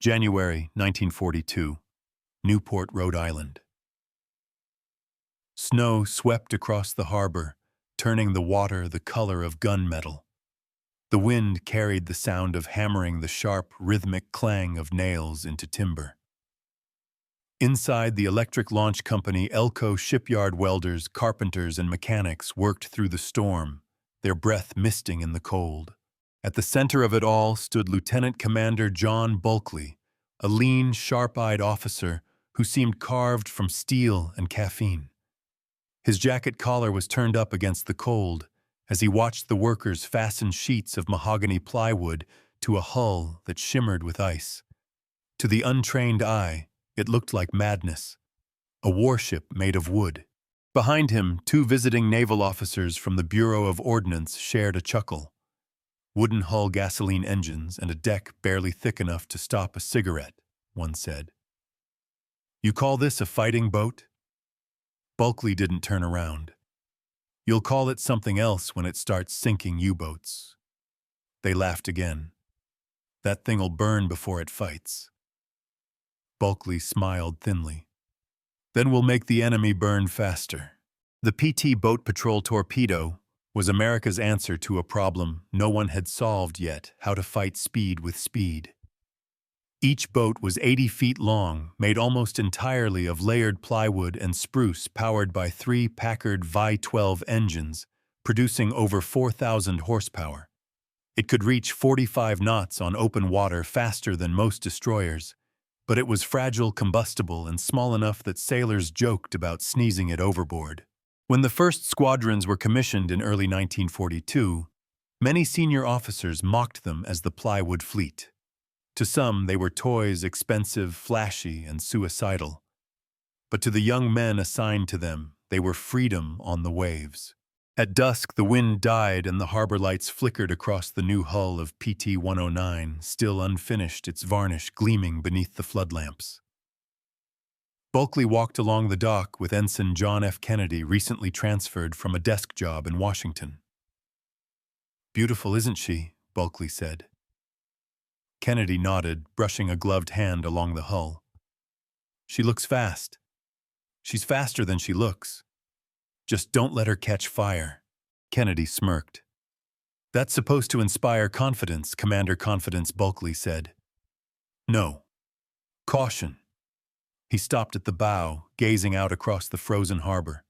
January 1942, Newport, Rhode Island. Snow swept across the harbor, turning the water the color of gunmetal. The wind carried the sound of hammering the sharp, rhythmic clang of nails into timber. Inside the electric launch company, Elko shipyard welders, carpenters, and mechanics worked through the storm, their breath misting in the cold. At the center of it all stood Lieutenant Commander John Bulkley, a lean, sharp-eyed officer who seemed carved from steel and caffeine. His jacket collar was turned up against the cold as he watched the workers fasten sheets of mahogany plywood to a hull that shimmered with ice. To the untrained eye, it looked like madness, a warship made of wood. Behind him, two visiting naval officers from the Bureau of Ordnance shared a chuckle. Wooden hull gasoline engines and a deck barely thick enough to stop a cigarette, one said. "You call this a fighting boat?" Bulkley didn't turn around. "You'll call it something else when it starts sinking U-boats." They laughed again. "That thing'll burn before it fights." Bulkley smiled thinly. "Then we'll make the enemy burn faster." The PT Boat Patrol torpedo was America's answer to a problem no one had solved yet: how to fight speed with speed. Each boat was 80 feet long, made almost entirely of layered plywood and spruce, powered by 3 Packard Vi-12 engines, producing over 4,000 horsepower. It could reach 45 knots on open water, faster than most destroyers, but it was fragile, combustible, and small enough that sailors joked about sneezing it overboard. When the first squadrons were commissioned in early 1942, many senior officers mocked them as the plywood fleet. To some, they were toys, expensive, flashy, and suicidal. But to the young men assigned to them, they were freedom on the waves. At dusk, the wind died and the harbor lights flickered across the new hull of PT-109, still unfinished, its varnish gleaming beneath the floodlamps. Bulkley walked along the dock with Ensign John F. Kennedy, recently transferred from a desk job in Washington. "Beautiful, isn't she?" Bulkley said. Kennedy nodded, brushing a gloved hand along the hull. "She looks fast. She's faster than she looks. Just don't let her catch fire." Kennedy smirked. "That's supposed to inspire confidence," Commander Confidence Bulkley said. "No. Caution." He stopped at the bow, gazing out across the frozen harbor.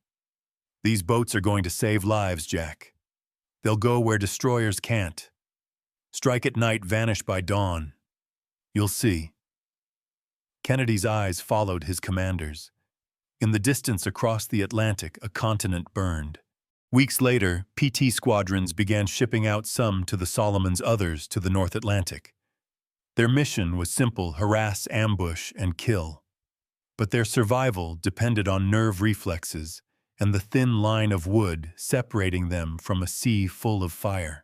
"These boats are going to save lives, Jack. They'll go where destroyers can't. Strike at night, vanish by dawn. You'll see." Kennedy's eyes followed his commander's. In the distance across the Atlantic, a continent burned. Weeks later, PT squadrons began shipping out, some to the Solomons, others to the North Atlantic. Their mission was simple: harass, ambush, and kill. But their survival depended on nerve reflexes and the thin line of wood separating them from a sea full of fire.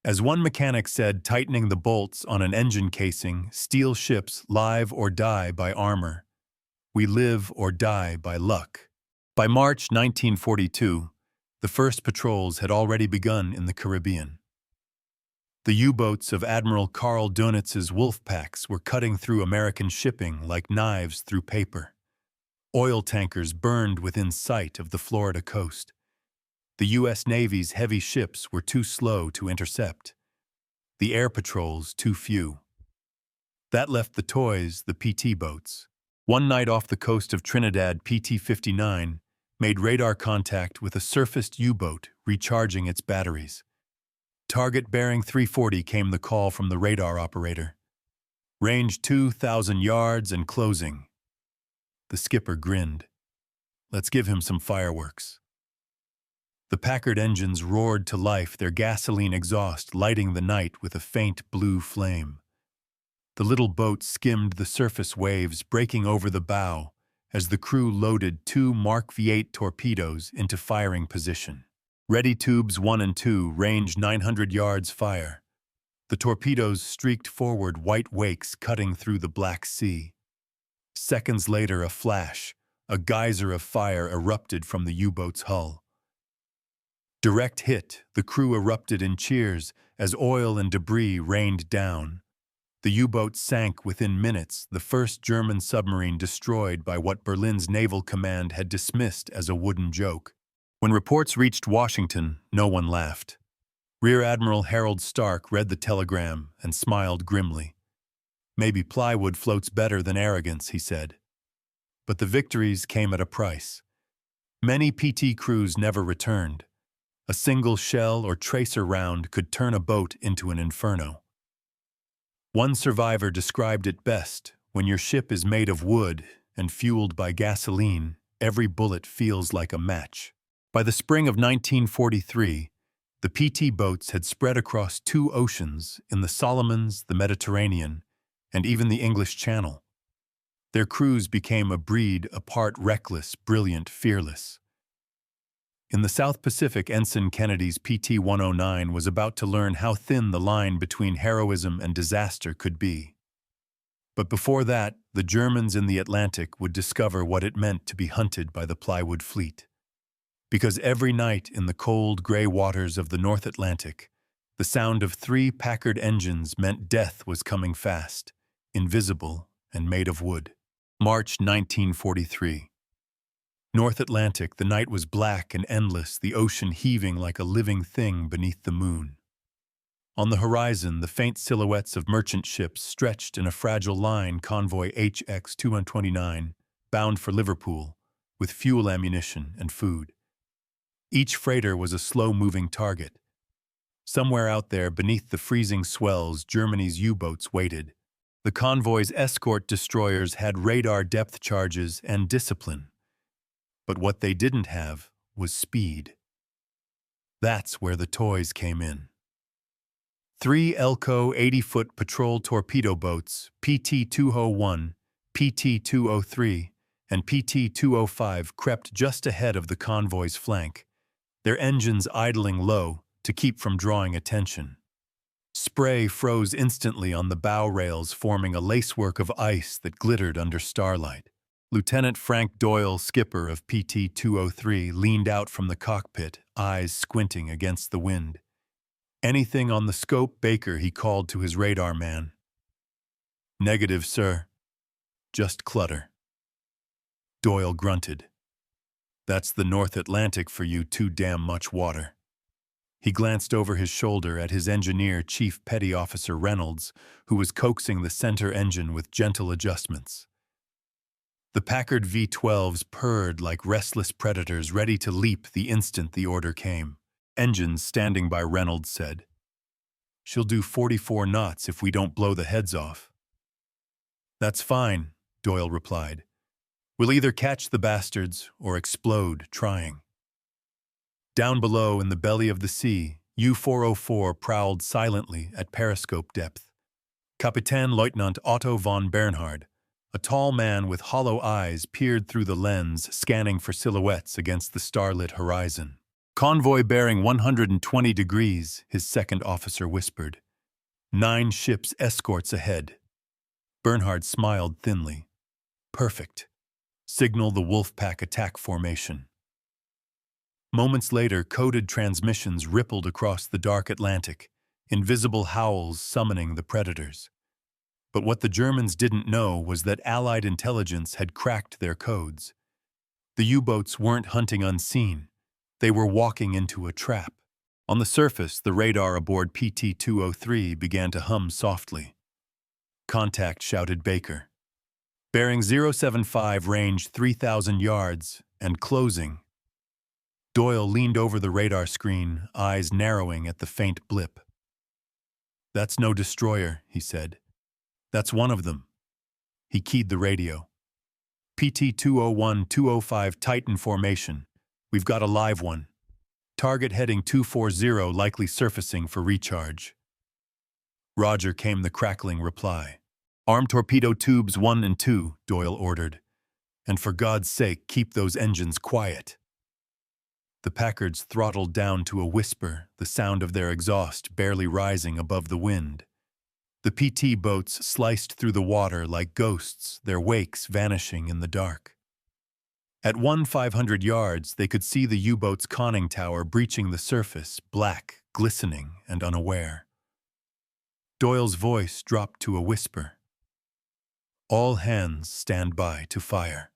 As one mechanic said, tightening the bolts on an engine casing, "Steel ships live or die by armor. We live or die by luck." By March 1942, the first patrols had already begun in the Caribbean. The U-boats of Admiral Karl Dönitz's wolf packs were cutting through American shipping like knives through paper. Oil tankers burned within sight of the Florida coast. The U.S. Navy's heavy ships were too slow to intercept. The air patrols too few. That left the toys, the PT boats. One night off the coast of Trinidad, PT-59 made radar contact with a surfaced U-boat recharging its batteries. "Target bearing 340, came the call from the radar operator. "Range 2,000 yards and closing." The skipper grinned. "Let's give him some fireworks." The Packard engines roared to life, their gasoline exhaust lighting the night with a faint blue flame. The little boat skimmed the surface waves, breaking over the bow as the crew loaded 2 Mark V8 torpedoes into firing position. Ready tubes 1 and 2, range 900 yards, fire. The torpedoes streaked forward, white wakes cutting through the Black Sea. Seconds later, a flash, a geyser of fire erupted from the U-boat's hull. Direct hit, the crew erupted in cheers as oil and debris rained down. The U-boat sank within minutes, the first German submarine destroyed by what Berlin's naval command had dismissed as a wooden joke. When reports reached Washington, no one laughed. Rear Admiral Harold Stark read the telegram and smiled grimly. "Maybe Plywood floats better than arrogance," he said. But the victories came at a price. Many PT crews never returned. A single shell or tracer round could turn a boat into an inferno. One survivor described it best: when your ship is made of wood and fueled by gasoline, every bullet feels like a match. By the spring of 1943, the PT boats had spread across 2 oceans, in the Solomons, the Mediterranean, and even the English Channel. Their crews became a breed apart: reckless, brilliant, fearless. In the South Pacific, Ensign Kennedy's PT-109 was about to learn how thin the line between heroism and disaster could be. But before that, the Germans in the Atlantic would discover what it meant to be hunted by the Plywood fleet. Because every night in the cold, gray waters of the North Atlantic, the sound of 3 Packard engines meant death was coming fast, invisible and made of wood. March 1943. North Atlantic, the night was black and endless, the ocean heaving like a living thing beneath the moon. On the horizon, the faint silhouettes of merchant ships stretched in a fragile line: convoy HX-229, bound for Liverpool, with fuel, ammunition, and food. Each freighter was a slow-moving target. Somewhere out there, beneath the freezing swells, Germany's U-boats waited. The convoy's escort destroyers had radar depth charges and discipline. But what they didn't have was speed. That's where the toys came in. 3 Elco 80-foot patrol torpedo boats, PT-201, PT-203, and PT-205, crept just ahead of the convoy's flank, their engines idling low to keep from drawing attention. Spray froze instantly on the bow rails, forming a lacework of ice that glittered under starlight. Lieutenant Frank Doyle, skipper of PT-203, leaned out from the cockpit, eyes squinting against the wind. "Anything on the scope, Baker?" he called to his radar man. "Negative, sir. Just clutter." Doyle grunted. "That's the North Atlantic for you, too damn much water." He glanced over his shoulder at his engineer, Chief Petty Officer Reynolds, who was coaxing the center engine with gentle adjustments. The Packard V-12s purred like restless predators, ready to leap the instant the order came. Engines standing by, Reynolds said. "She'll do 44 knots if we don't blow the heads off." "That's fine," Doyle replied. "We'll either catch the bastards or explode trying." Down below, in the belly of the sea, U-404 prowled silently at periscope depth. Kapitän Leutnant Otto von Bernhard, a tall man with hollow eyes, peered through the lens, scanning for silhouettes against the starlit horizon. "Convoy bearing 120 degrees, his second officer whispered. 9 ships escorts ahead." Bernhard smiled thinly. "Perfect. Signal the Wolfpack attack formation." Moments later, coded transmissions rippled across the dark Atlantic, invisible howls summoning the predators. But what the Germans didn't know was that Allied intelligence had cracked their codes. The U-boats weren't hunting unseen. They were walking into a trap. On the surface, the radar aboard PT-203 began to hum softly. "Contact," shouted Baker. "Bearing 075, range 3,000 yards, and closing." Doyle leaned over the radar screen, eyes narrowing at the faint blip. "That's no destroyer," he said. "That's one of them." He keyed the radio. "PT-201-205 Titan formation. We've got a live one. Target heading 240, likely surfacing for recharge." "Roger," came the crackling reply. "Arm torpedo tubes 1 and 2, Doyle ordered. "And for God's sake, keep those engines quiet." The Packards throttled down to a whisper, the sound of their exhaust barely rising above the wind. The PT boats sliced through the water like ghosts, their wakes vanishing in the dark. At 500 yards, they could see the U-boat's conning tower breaching the surface, black, glistening, and unaware. Doyle's voice dropped to a whisper. All hands stand by to fire.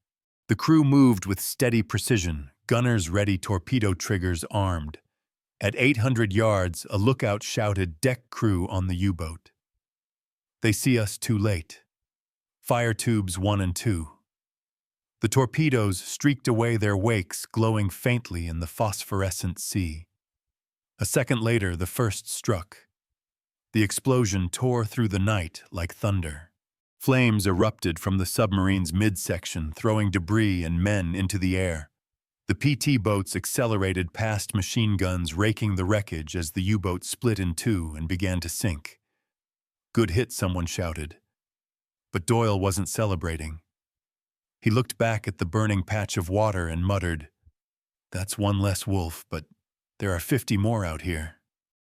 The crew moved with steady precision, gunners ready, torpedo triggers armed. At 800 yards, a lookout shouted, "Deck crew on the U-boat." They see us too late. Fire tubes 1 and 2. The torpedoes streaked away their wakes, glowing faintly in the phosphorescent sea. A second later, the first struck. The explosion tore through the night like thunder. Flames erupted from the submarine's midsection, throwing debris and men into the air. The PT boats accelerated past machine guns, raking the wreckage as the U-boat split in two and began to sink. "Good hit," someone shouted. But Doyle wasn't celebrating. He looked back at the burning patch of water and muttered, "That's one less wolf, but there are 50 more out here."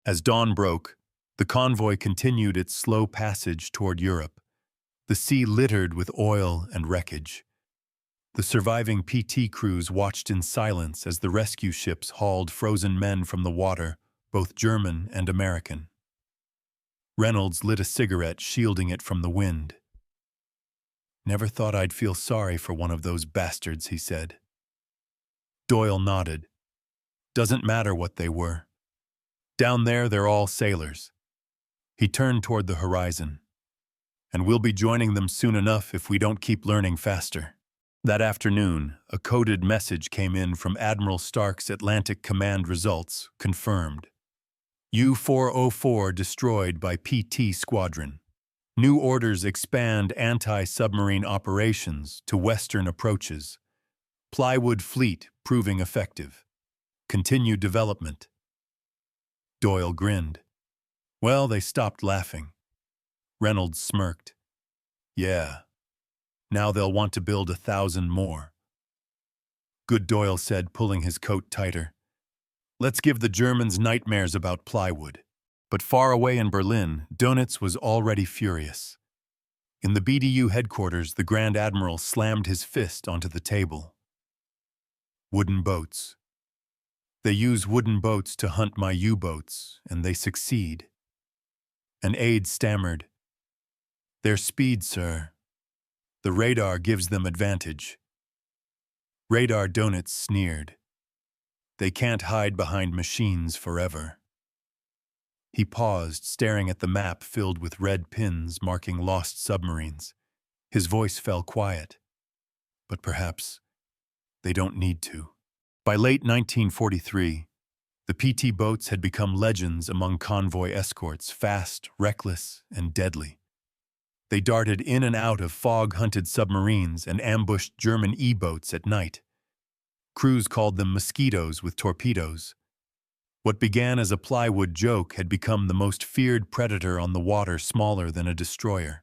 As dawn broke, the convoy continued its slow passage toward Europe, the sea littered with oil and wreckage. The surviving PT crews watched in silence as the rescue ships hauled frozen men from the water, both German and American. Reynolds lit a cigarette, shielding it from the wind. "Never thought I'd feel sorry for one of those bastards," he said. Doyle nodded. "Doesn't matter what they were. Down there, they're all sailors." He turned toward the horizon. "And we'll be joining them soon enough if we don't keep learning faster." That afternoon, a coded message came in from Admiral Stark's Atlantic Command. Results confirmed. U-404 destroyed by PT Squadron. New orders expand anti-submarine operations to western approaches. Plywood fleet proving effective. Continued development. Doyle grinned. Well, they stopped laughing. Reynolds smirked. "Yeah. Now they'll want to build 1,000 more." Good, Doyle said, pulling his coat tighter. "Let's give the Germans nightmares about plywood." But far away in Berlin, Dönitz was already furious. In the BDU headquarters, the Grand Admiral slammed his fist onto the table. "Wooden boats. They use wooden boats to hunt my U-boats, and they succeed." An aide stammered, "Their speed, sir. The radar gives them advantage." "Radar," Dönitz sneered. "They can't hide behind machines forever." He paused, staring at the map filled with red pins marking lost submarines. His voice fell quiet. "But perhaps they don't need to." By late 1943, the PT boats had become legends among convoy escorts, fast, reckless, and deadly. They darted in and out of fog-hunted submarines and ambushed German E-boats at night. Crews called them mosquitoes with torpedoes. What began as a plywood joke had become the most feared predator on the water, smaller than a destroyer.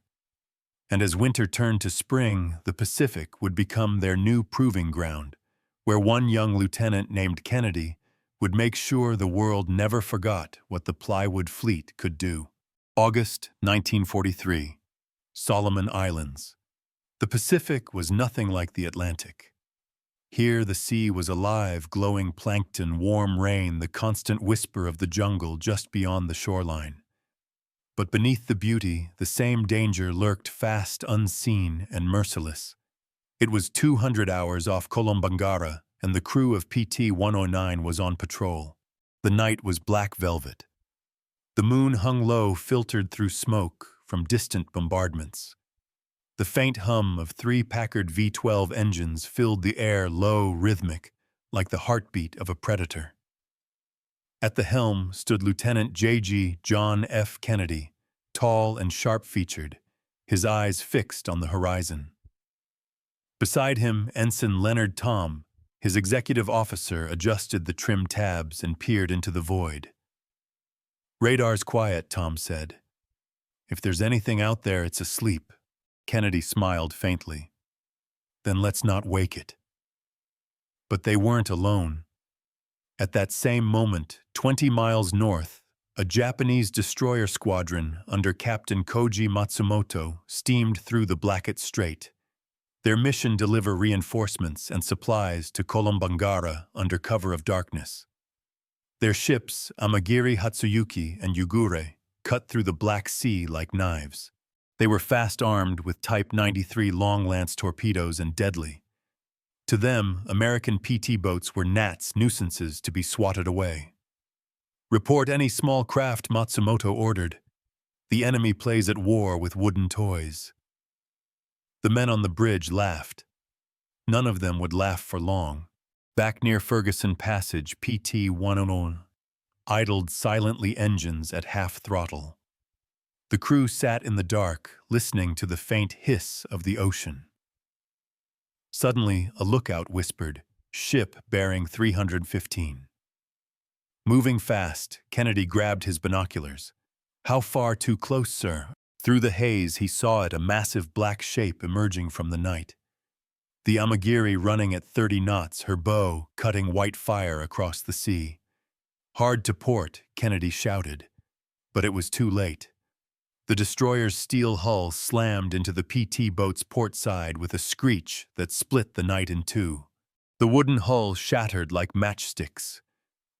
And as winter turned to spring, the Pacific would become their new proving ground, where one young lieutenant named Kennedy would make sure the world never forgot what the plywood fleet could do. August 1943. Solomon Islands. The Pacific was nothing like the Atlantic. Here the sea was alive, glowing plankton, warm rain, the constant whisper of the jungle just beyond the shoreline. But beneath the beauty, the same danger lurked, fast, unseen, and merciless. It was 200 hours off Kolombangara, and the crew of PT-109 was on patrol. The night was black velvet. The moon hung low, filtered through smoke from distant bombardments. The faint hum of 3 Packard V-12 engines filled the air, low, rhythmic, like the heartbeat of a predator. At the helm stood Lieutenant J.G. John F. Kennedy, tall and sharp-featured, his eyes fixed on the horizon. Beside him, Ensign Leonard Tom, his executive officer, adjusted the trim tabs and peered into the void. "Radar's quiet," Tom said. "If there's anything out there, it's asleep." Kennedy smiled faintly. "Then let's not wake it." But they weren't alone. At that same moment, 20 miles north, a Japanese destroyer squadron under Captain Koji Matsumoto steamed through the Blackett Strait. Their mission: deliver reinforcements and supplies to Kolombangara under cover of darkness. Their ships, Amagiri Hatsuyuki and Yugure, cut through the Black Sea like knives. They were fast armed with Type 93 long-lance torpedoes and deadly. To them, American PT boats were gnats, nuisances to be swatted away. "Report any small craft," Matsumoto ordered. "The enemy plays at war with wooden toys." The men on the bridge laughed. None of them would laugh for long. Back near Ferguson Passage, PT-109 idled silently, engines at half throttle. The crew sat in the dark, listening to the faint hiss of the ocean. Suddenly, a lookout whispered, "Ship bearing 315. Moving fast, Kennedy grabbed his binoculars. "How far too close, sir?" Through the haze, he saw it, a massive black shape emerging from the night. The Amagiri running at 30 knots, her bow cutting white fire across the sea. "Hard to port," Kennedy shouted. But it was too late. The destroyer's steel hull slammed into the PT boat's port side with a screech that split the night in two. The wooden hull shattered like matchsticks.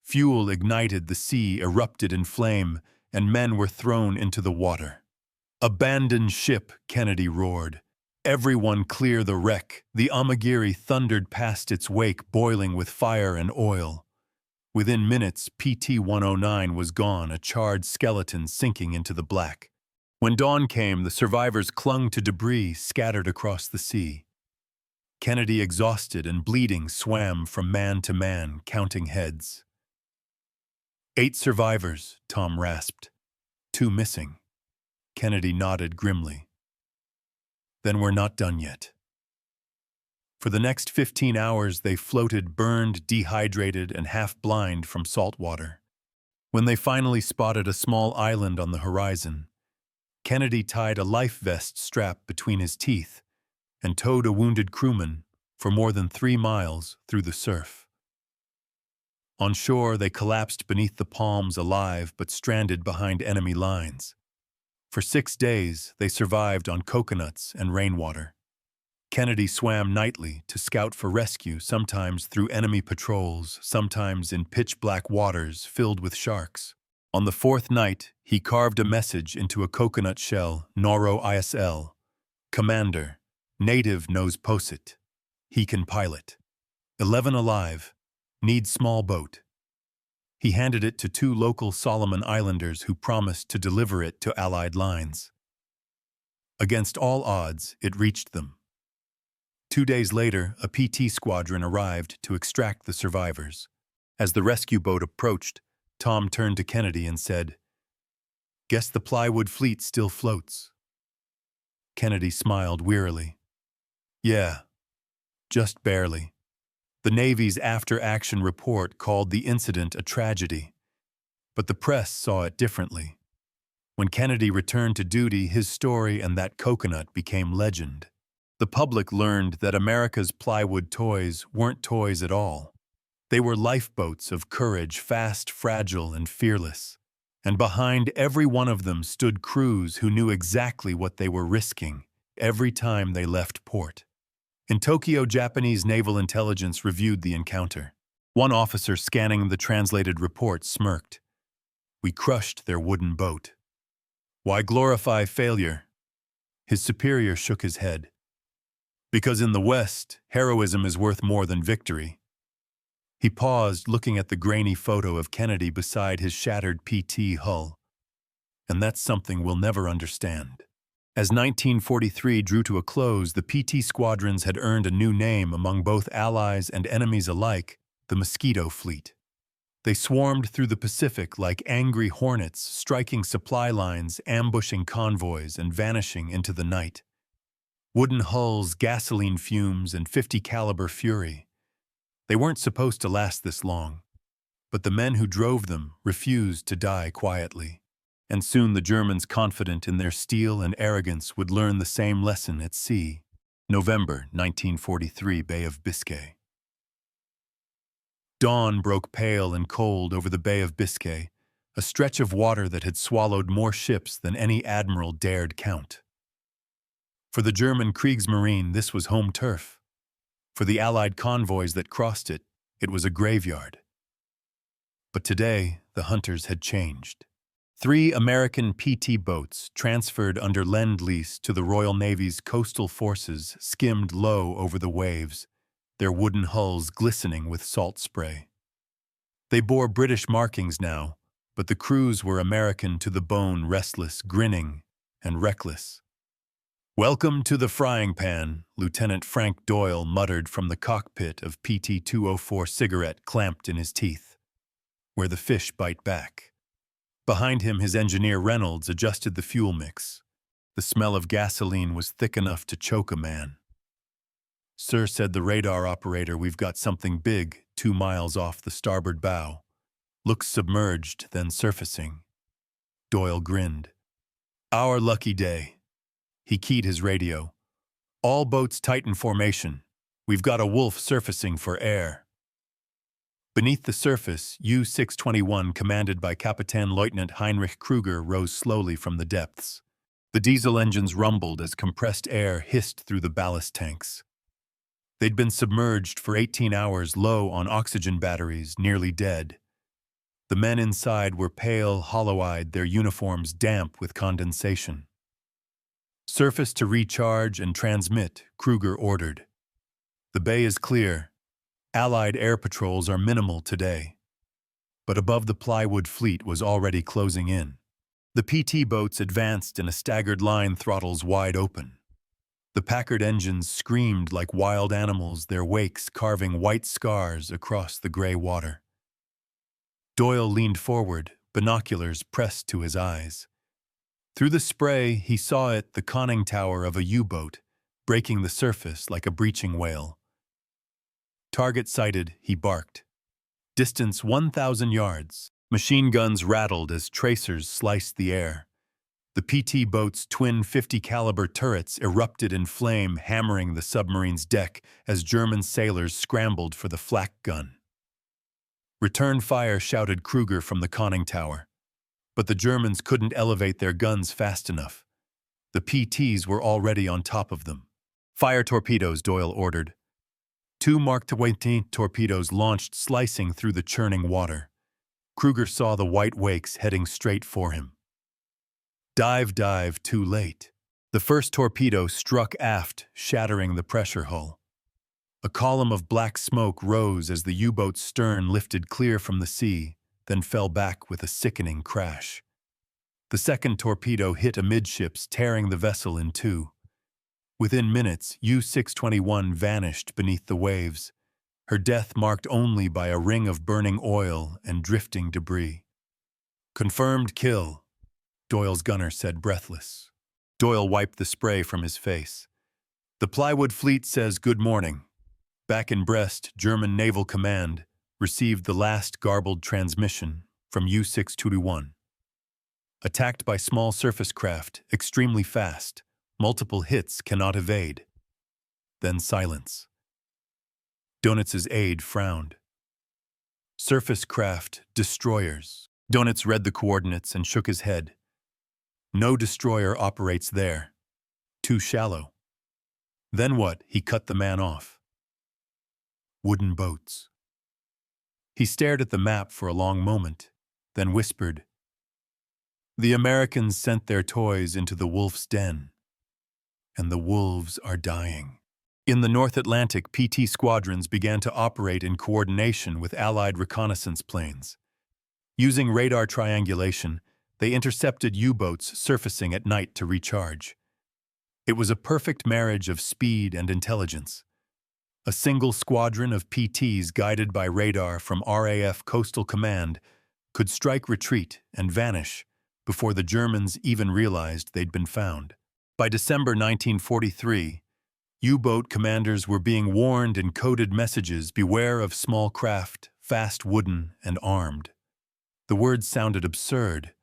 Fuel ignited, the sea erupted in flame, and men were thrown into the water. "Abandon ship," Kennedy roared. "Everyone clear the wreck." The Amagiri thundered past its wake, boiling with fire and oil. Within minutes, PT-109 was gone, a charred skeleton sinking into the black. When dawn came, the survivors clung to debris scattered across the sea. Kennedy, exhausted and bleeding, swam from man to man, counting heads. 8 survivors, Tom rasped. 2 missing. Kennedy nodded grimly. "Then we're not done yet." For the next 15 hours, they floated, burned, dehydrated, and half-blind from salt water. When they finally spotted a small island on the horizon, Kennedy tied a life vest strap between his teeth and towed a wounded crewman for more than 3 miles through the surf. On shore, they collapsed beneath the palms, alive but stranded behind enemy lines. For 6 days, they survived on coconuts and rainwater. Kennedy swam nightly to scout for rescue, sometimes through enemy patrols, sometimes in pitch-black waters filled with sharks. On the 4th night, he carved a message into a coconut shell, Noro ISL. "Commander, native knows Posit. He can pilot. 11 alive. Need small boat." He handed it to 2 local Solomon Islanders who promised to deliver it to Allied lines. Against all odds, it reached them. 2 days later, a PT squadron arrived to extract the survivors. As the rescue boat approached, Tom turned to Kennedy and said, "Guess the Plywood fleet still floats." Kennedy smiled wearily. "Yeah, just barely." The Navy's after-action report called the incident a tragedy, but the press saw it differently. When Kennedy returned to duty, his story and that coconut became legend. The public learned that America's plywood toys weren't toys at all. They were lifeboats of courage, fast, fragile, and fearless. And behind every one of them stood crews who knew exactly what they were risking every time they left port. In Tokyo, Japanese naval intelligence reviewed the encounter. One officer scanning the translated report smirked. "We crushed their wooden boat." "Why glorify failure?" His superior shook his head. "Because in the West, heroism is worth more than victory." He paused, looking at the grainy photo of Kennedy beside his shattered PT hull. "And that's something we'll never understand." As 1943 drew to a close, the PT squadrons had earned a new name among both allies and enemies alike, the Mosquito Fleet. They swarmed through the Pacific like angry hornets, striking supply lines, ambushing convoys, and vanishing into the night. Wooden hulls, gasoline fumes, and 50 caliber fury. They weren't supposed to last this long, but the men who drove them refused to die quietly. And soon the Germans, confident in their steel and arrogance, would learn the same lesson at sea. November 1943, Bay of Biscay. Dawn broke pale and cold over the Bay of Biscay, a stretch of water that had swallowed more ships than any admiral dared count. For the German Kriegsmarine, this was home turf. For the Allied convoys that crossed it, it was a graveyard. But today, the hunters had changed. Three American PT boats, transferred under Lend-Lease to the Royal Navy's coastal forces, skimmed low over the waves, their wooden hulls glistening with salt spray. They bore British markings now, but the crews were American to the bone, restless, grinning, and reckless. "Welcome to the frying pan," Lieutenant Frank Doyle muttered from the cockpit of PT-204, cigarette clamped in his teeth, where the fish bite back. Behind him, his engineer Reynolds adjusted the fuel mix. The smell of gasoline was thick enough to choke a man. "Sir," said the radar operator, "we've got something big 2 miles off the starboard bow. Looks submerged, then surfacing." Doyle grinned. "Our lucky day." He keyed his radio. "All boats tighten formation. We've got a wolf surfacing for air." Beneath the surface, U-621, commanded by Kapitän Leutnant Heinrich Kruger, rose slowly from the depths. The diesel engines rumbled as compressed air hissed through the ballast tanks. They'd been submerged for 18 hours, low on oxygen batteries, nearly dead. The men inside were pale, hollow-eyed, their uniforms damp with condensation. "Surface to recharge and transmit," Kruger ordered. "The bay is clear. Allied air patrols are minimal today." But above, the Plywood fleet was already closing in. The PT boats advanced in a staggered line, throttles wide open. The Packard engines screamed like wild animals, their wakes carving white scars across the gray water. Doyle leaned forward, binoculars pressed to his eyes. Through the spray, he saw it, the conning tower of a U-boat, breaking the surface like a breaching whale. "Target sighted," he barked. "Distance 1,000 yards. Machine guns rattled as tracers sliced the air. The PT boat's twin 50-caliber turrets erupted in flame, hammering the submarine's deck as German sailors scrambled for the flak gun. "Return fire," shouted Kruger from the conning tower. But the Germans couldn't elevate their guns fast enough. The PTs were already on top of them. "Fire torpedoes," Doyle ordered. 2 Mark 20 torpedoes launched, slicing through the churning water. Kruger saw the white wakes heading straight for him. Dive, too late. The first torpedo struck aft, shattering the pressure hull. A column of black smoke rose as the U-boat's stern lifted clear from the sea, then fell back with a sickening crash. The second torpedo hit amidships, tearing the vessel in two. Within minutes, U-621 vanished beneath the waves, her death marked only by a ring of burning oil and drifting debris. "Confirmed kill," Doyle's gunner said, breathless. Doyle wiped the spray from his face. "The Plywood fleet says good morning." Back in Brest, German Naval Command received the last garbled transmission from U-621. "Attacked by small surface craft, extremely fast. Multiple hits, cannot evade." Then silence. Donitz's aide frowned. "Surface craft, destroyers." Donitz read the coordinates and shook his head. "No destroyer operates there. Too shallow." "Then what?" He cut the man off. "Wooden boats." He stared at the map for a long moment, then whispered, "The Americans sent their toys into the wolf's den, and the wolves are dying." In the North Atlantic, PT squadrons began to operate in coordination with Allied reconnaissance planes. Using radar triangulation, they intercepted U-boats surfacing at night to recharge. It was a perfect marriage of speed and intelligence. A single squadron of PTs guided by radar from RAF Coastal Command could strike retreat and vanish before the Germans even realized they'd been found. By December 1943, U-boat commanders were being warned in coded messages, "Beware of small craft, fast wooden and armed." The words sounded absurd,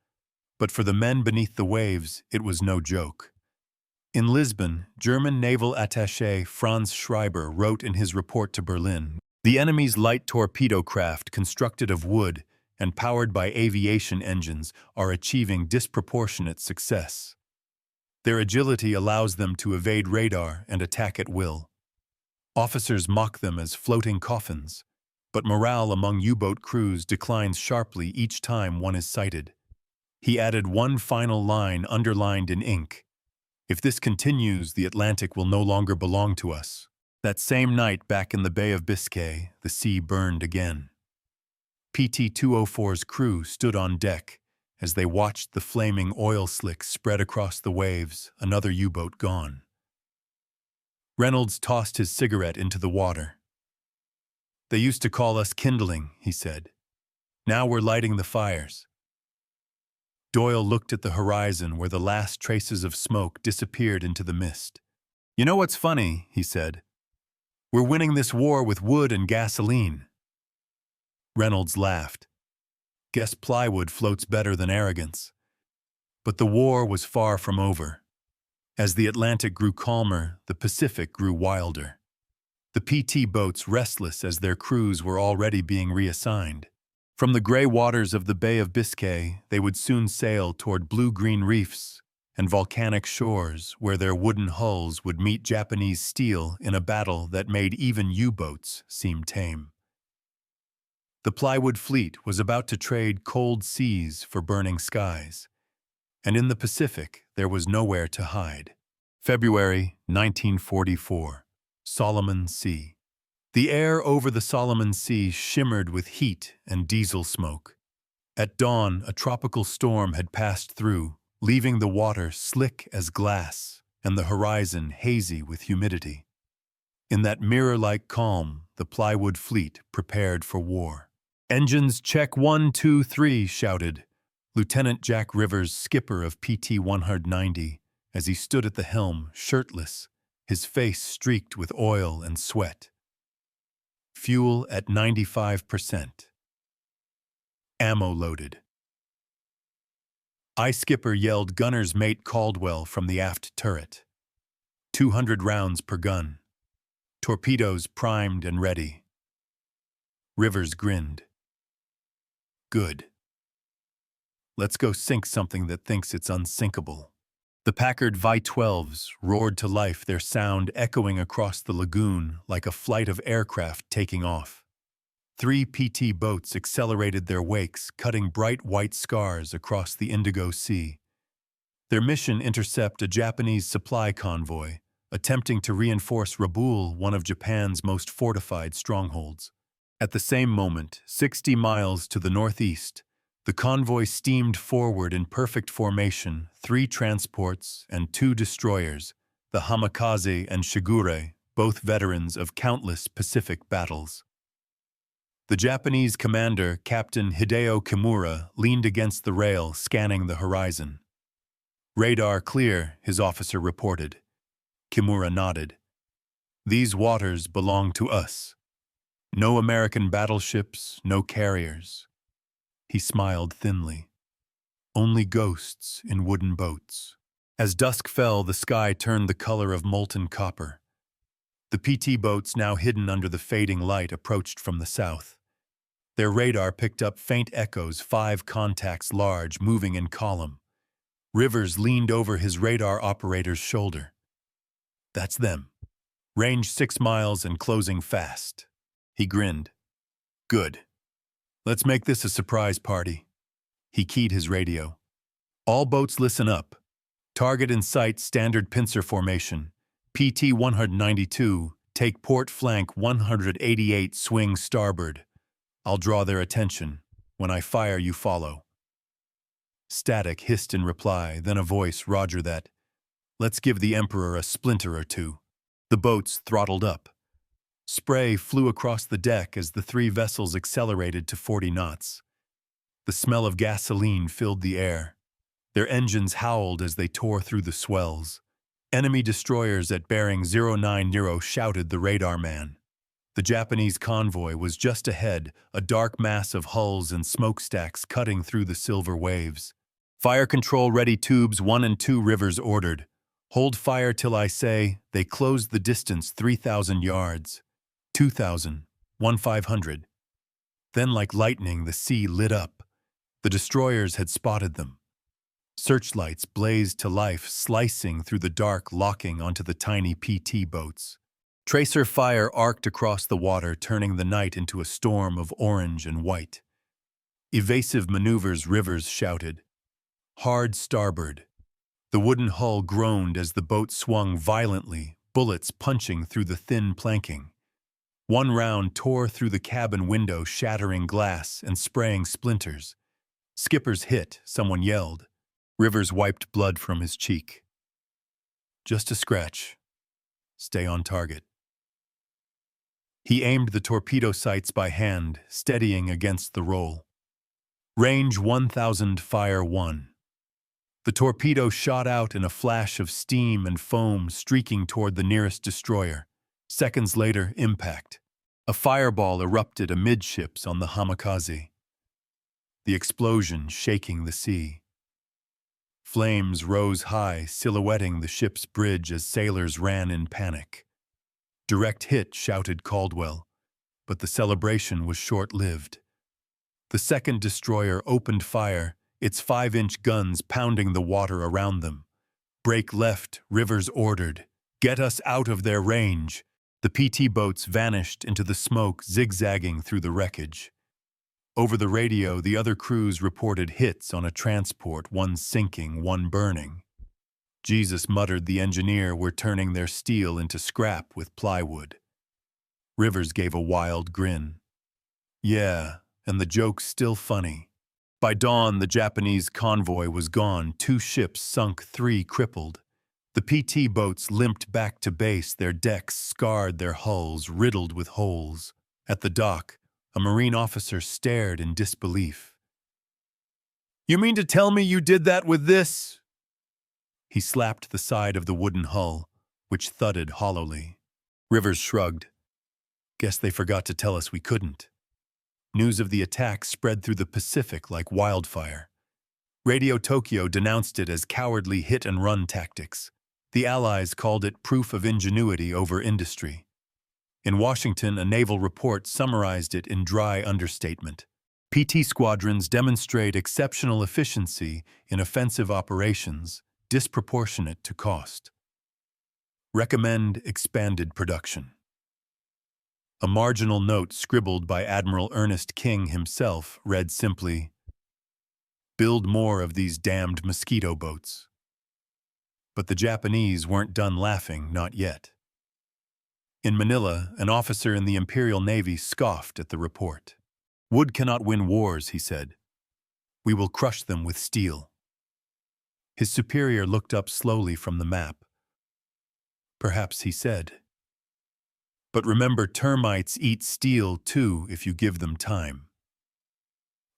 but for the men beneath the waves, it was no joke. In Lisbon, German naval attaché Franz Schreiber wrote in his report to Berlin, "The enemy's light torpedo craft, constructed of wood and powered by aviation engines, are achieving disproportionate success. Their agility allows them to evade radar and attack at will. Officers mock them as floating coffins, but morale among U-boat crews declines sharply each time one is sighted." He added one final line underlined in ink. If this continues, the Atlantic will no longer belong to us. That same night back in the Bay of Biscay, the sea burned again. PT-204's crew stood on deck as they watched the flaming oil slicks spread across the waves, another U-boat gone. Reynolds tossed his cigarette into the water. "They used to call us kindling," he said. "Now we're lighting the fires." Doyle looked at the horizon where the last traces of smoke disappeared into the mist. "You know what's funny?" he said. "We're winning this war with wood and gasoline." Reynolds laughed. "Guess plywood floats better than arrogance." But the war was far from over. As the Atlantic grew calmer, the Pacific grew wilder. The PT boats restless as their crews were already being reassigned. From the gray waters of the Bay of Biscay, they would soon sail toward blue-green reefs and volcanic shores where their wooden hulls would meet Japanese steel in a battle that made even U-boats seem tame. The Plywood fleet was about to trade cold seas for burning skies, and in the Pacific there was nowhere to hide. February 1944, Solomon Sea. The air over the Solomon Sea shimmered with heat and diesel smoke. At dawn, a tropical storm had passed through, leaving the water slick as glass and the horizon hazy with humidity. In that mirror-like calm, the Plywood fleet prepared for war. "Engines check 1, 2, 3, shouted Lieutenant Jack Rivers, skipper of PT-190, as he stood at the helm, shirtless, his face streaked with oil and sweat. Fuel at 95%. Ammo loaded. I skipper yelled gunner's mate Caldwell from the aft turret. 200 rounds per gun. Torpedoes primed and ready. Rivers grinned. Good. Let's go sink something that thinks it's unsinkable. The Packard Vi-12s roared to life, their sound echoing across the lagoon like a flight of aircraft taking off. 3 PT boats accelerated their wakes, cutting bright white scars across the Indigo Sea. Their mission: intercept a Japanese supply convoy, attempting to reinforce Rabaul, one of Japan's most fortified strongholds. At the same moment, 60 miles to the northeast, the convoy steamed forward in perfect formation, 3 transports and 2 destroyers, the Hamikaze and Shigure, both veterans of countless Pacific battles. The Japanese commander, Captain Hideo Kimura, leaned against the rail, scanning the horizon. "Radar clear," his officer reported. Kimura nodded. "These waters belong to us. No American battleships, no carriers." He smiled thinly. "Only ghosts in wooden boats." As dusk fell, the sky turned the color of molten copper. The PT boats, now hidden under the fading light, approached from the south. Their radar picked up faint echoes, 5 contacts large, moving in column. Rivers leaned over his radar operator's shoulder. "That's them. Range 6 miles and closing fast." He grinned. "Good. Let's make this a surprise party." He keyed his radio. "All boats listen up. Target in sight, standard pincer formation. PT-192, take port flank 188, swing starboard. I'll draw their attention. When I fire, you follow." Static hissed in reply, then a voice: "Roger that. Let's give the Emperor a splinter or two." The boats throttled up. Spray flew across the deck as the 3 vessels accelerated to 40 knots. The smell of gasoline filled the air. Their engines howled as they tore through the swells. Enemy destroyers at bearing 090 shouted the radar man. The Japanese convoy was just ahead, a dark mass of hulls and smokestacks cutting through the silver waves. "Fire control ready, tubes 1 and 2, Rivers ordered. Hold fire till I say." They closed the distance 3,000 yards. 2,000, 1,500. Then, like lightning, the sea lit up. The destroyers had spotted them. Searchlights blazed to life, slicing through the dark, locking onto the tiny PT boats. Tracer fire arced across the water, turning the night into a storm of orange and white. "Evasive maneuvers," Rivers shouted. hard starboard. The wooden hull groaned as the boat swung violently, bullets punching through the thin planking. One round tore through the cabin window, shattering glass and spraying splinters. "Skipper's hit," someone yelled. Rivers wiped blood from his cheek. "Just a scratch. Stay on target." He aimed the torpedo sights by hand, steadying against the roll. "Range 1,000, fire 1." The torpedo shot out in a flash of steam and foam, streaking toward the nearest destroyer. Seconds later, impact. A fireball erupted amidships on the Hamikaze, the explosion shaking the sea. Flames rose high, silhouetting the ship's bridge as sailors ran in panic. "Direct hit," shouted Caldwell, but the celebration was short-lived. The second destroyer opened fire, its 5-inch guns pounding the water around them. "Break left," Rivers ordered. "Get us out of their range." The PT boats vanished into the smoke, zigzagging through the wreckage. Over the radio, the other crews reported hits on a transport, one sinking, one burning. "Jesus," muttered the engineer, "we're turning their steel into scrap with plywood." Rivers gave a wild grin. "Yeah, and the joke's still funny." By dawn, the Japanese convoy was gone, 2 ships sunk, 3 crippled. The PT boats limped back to base, their decks scarred, their hulls riddled with holes. At the dock, a Marine officer stared in disbelief. "You mean to tell me you did that with this?" He slapped the side of the wooden hull, which thudded hollowly. Rivers shrugged. "Guess they forgot to tell us we couldn't." News of the attack spread through the Pacific like wildfire. Radio Tokyo denounced it as cowardly hit-and-run tactics. The Allies called it proof of ingenuity over industry. In Washington, a naval report summarized it in dry understatement. PT squadrons demonstrate exceptional efficiency in offensive operations, disproportionate to cost. Recommend expanded production. A marginal note scribbled by Admiral Ernest King himself read simply, "Build more of these damned mosquito boats." But the Japanese weren't done laughing, not yet. In Manila, an officer in the Imperial Navy scoffed at the report. "Wood cannot win wars," he said. "We will crush them with steel." His superior looked up slowly from the map. "Perhaps," he said. "But remember, termites eat steel too if you give them time."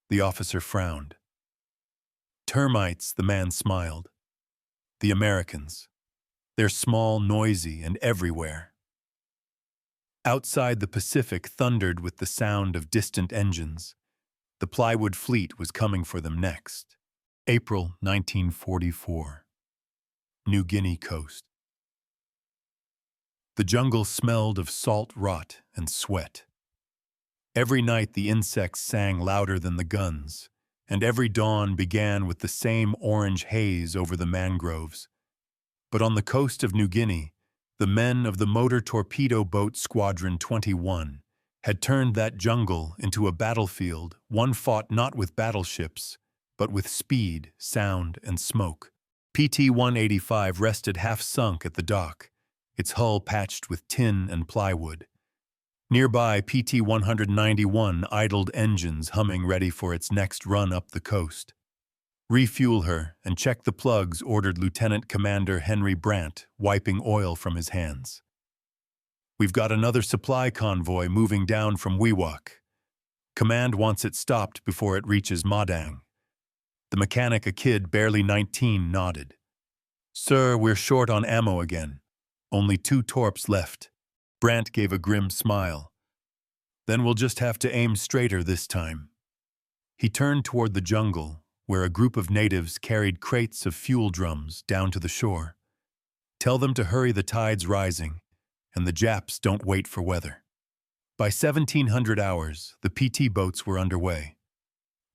The officer frowned. "Termites," the man smiled. "The Americans. They're small, noisy, and everywhere." Outside, the Pacific thundered with the sound of distant engines. The Plywood fleet was coming for them next. April 1944. New Guinea coast. The jungle smelled of salt rot and sweat. Every night the insects sang louder than the guns, and every dawn began with the same orange haze over the mangroves. But on the coast of New Guinea, the men of the Motor Torpedo Boat Squadron 21 had turned that jungle into a battlefield, one fought not with battleships, but with speed, sound, and smoke. PT-185 rested half-sunk at the dock, its hull patched with tin and plywood. Nearby, PT-191 idled engines, humming, ready for its next run up the coast. "Refuel her and check the plugs," ordered Lieutenant Commander Henry Brandt, wiping oil from his hands. "We've got another supply convoy moving down from Wewak. Command wants it stopped before it reaches Madang." The mechanic, a kid barely 19, nodded. "Sir, we're short on ammo again. Only 2 torps left." Brandt gave a grim smile. "Then we'll just have to aim straighter this time." He turned toward the jungle, where a group of natives carried crates of fuel drums down to the shore. "Tell them to hurry, the tide's rising, and the Japs don't wait for weather." By 1700 hours, the PT boats were underway.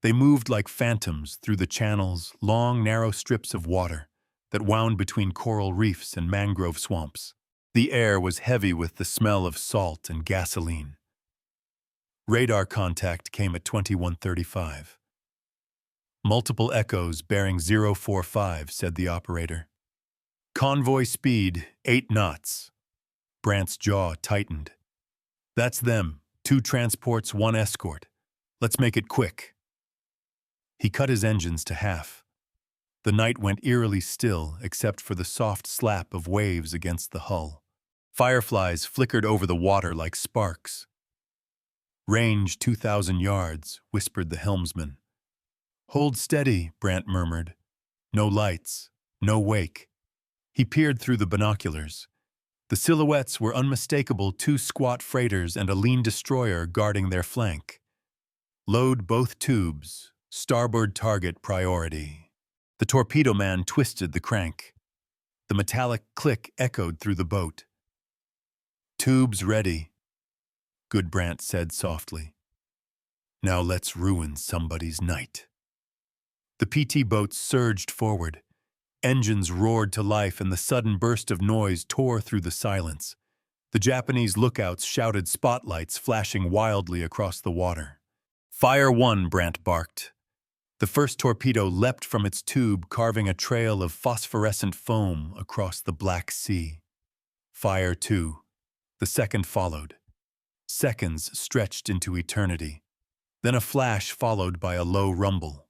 They moved like phantoms through the channels, long, narrow strips of water that wound between coral reefs and mangrove swamps. The air was heavy with the smell of salt and gasoline. Radar contact came at 21:35. Multiple echoes bearing 045, said the operator. Convoy speed, 8 knots. Brant's jaw tightened. That's them. 2 transports, 1 escort. Let's make it quick. He cut his engines to half. The night went eerily still except for the soft slap of waves against the hull. Fireflies flickered over the water like sparks. Range 2,000 yards, whispered the helmsman. Hold steady, Brant murmured. No lights, no wake. He peered through the binoculars. The silhouettes were unmistakable, 2 squat freighters and a lean destroyer guarding their flank. Load both tubes. Starboard target priority. The torpedo man twisted the crank. The metallic click echoed through the boat. Tubes ready, Goodbrant said softly. Now let's ruin somebody's night. The PT boats surged forward. Engines roared to life and the sudden burst of noise tore through the silence. The Japanese lookouts shouted, spotlights flashing wildly across the water. Fire 1, Brant barked. The first torpedo leapt from its tube, carving a trail of phosphorescent foam across the Black Sea. Fire 2. The second followed. Seconds stretched into eternity. Then a flash followed by a low rumble.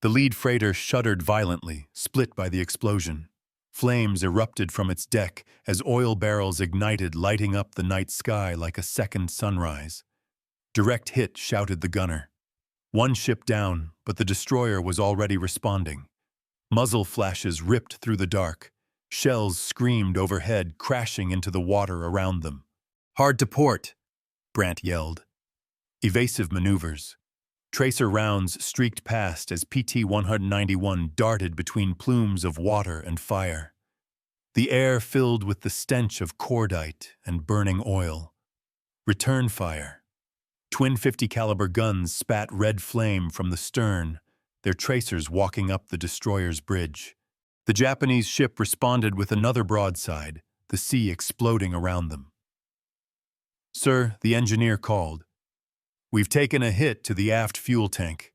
The lead freighter shuddered violently, split by the explosion. Flames erupted from its deck as oil barrels ignited, lighting up the night sky like a second sunrise. Direct hit, shouted the gunner. 1 ship down, but the destroyer was already responding. Muzzle flashes ripped through the dark. Shells screamed overhead, crashing into the water around them. Hard to port, Brant yelled. Evasive maneuvers. Tracer rounds streaked past as PT-191 darted between plumes of water and fire. The air filled with the stench of cordite and burning oil. Return fire. Twin 50 caliber guns spat red flame from the stern, their tracers walking up the destroyer's bridge. The Japanese ship responded with another broadside, the sea exploding around them. Sir, the engineer called. We've taken a hit to the aft fuel tank.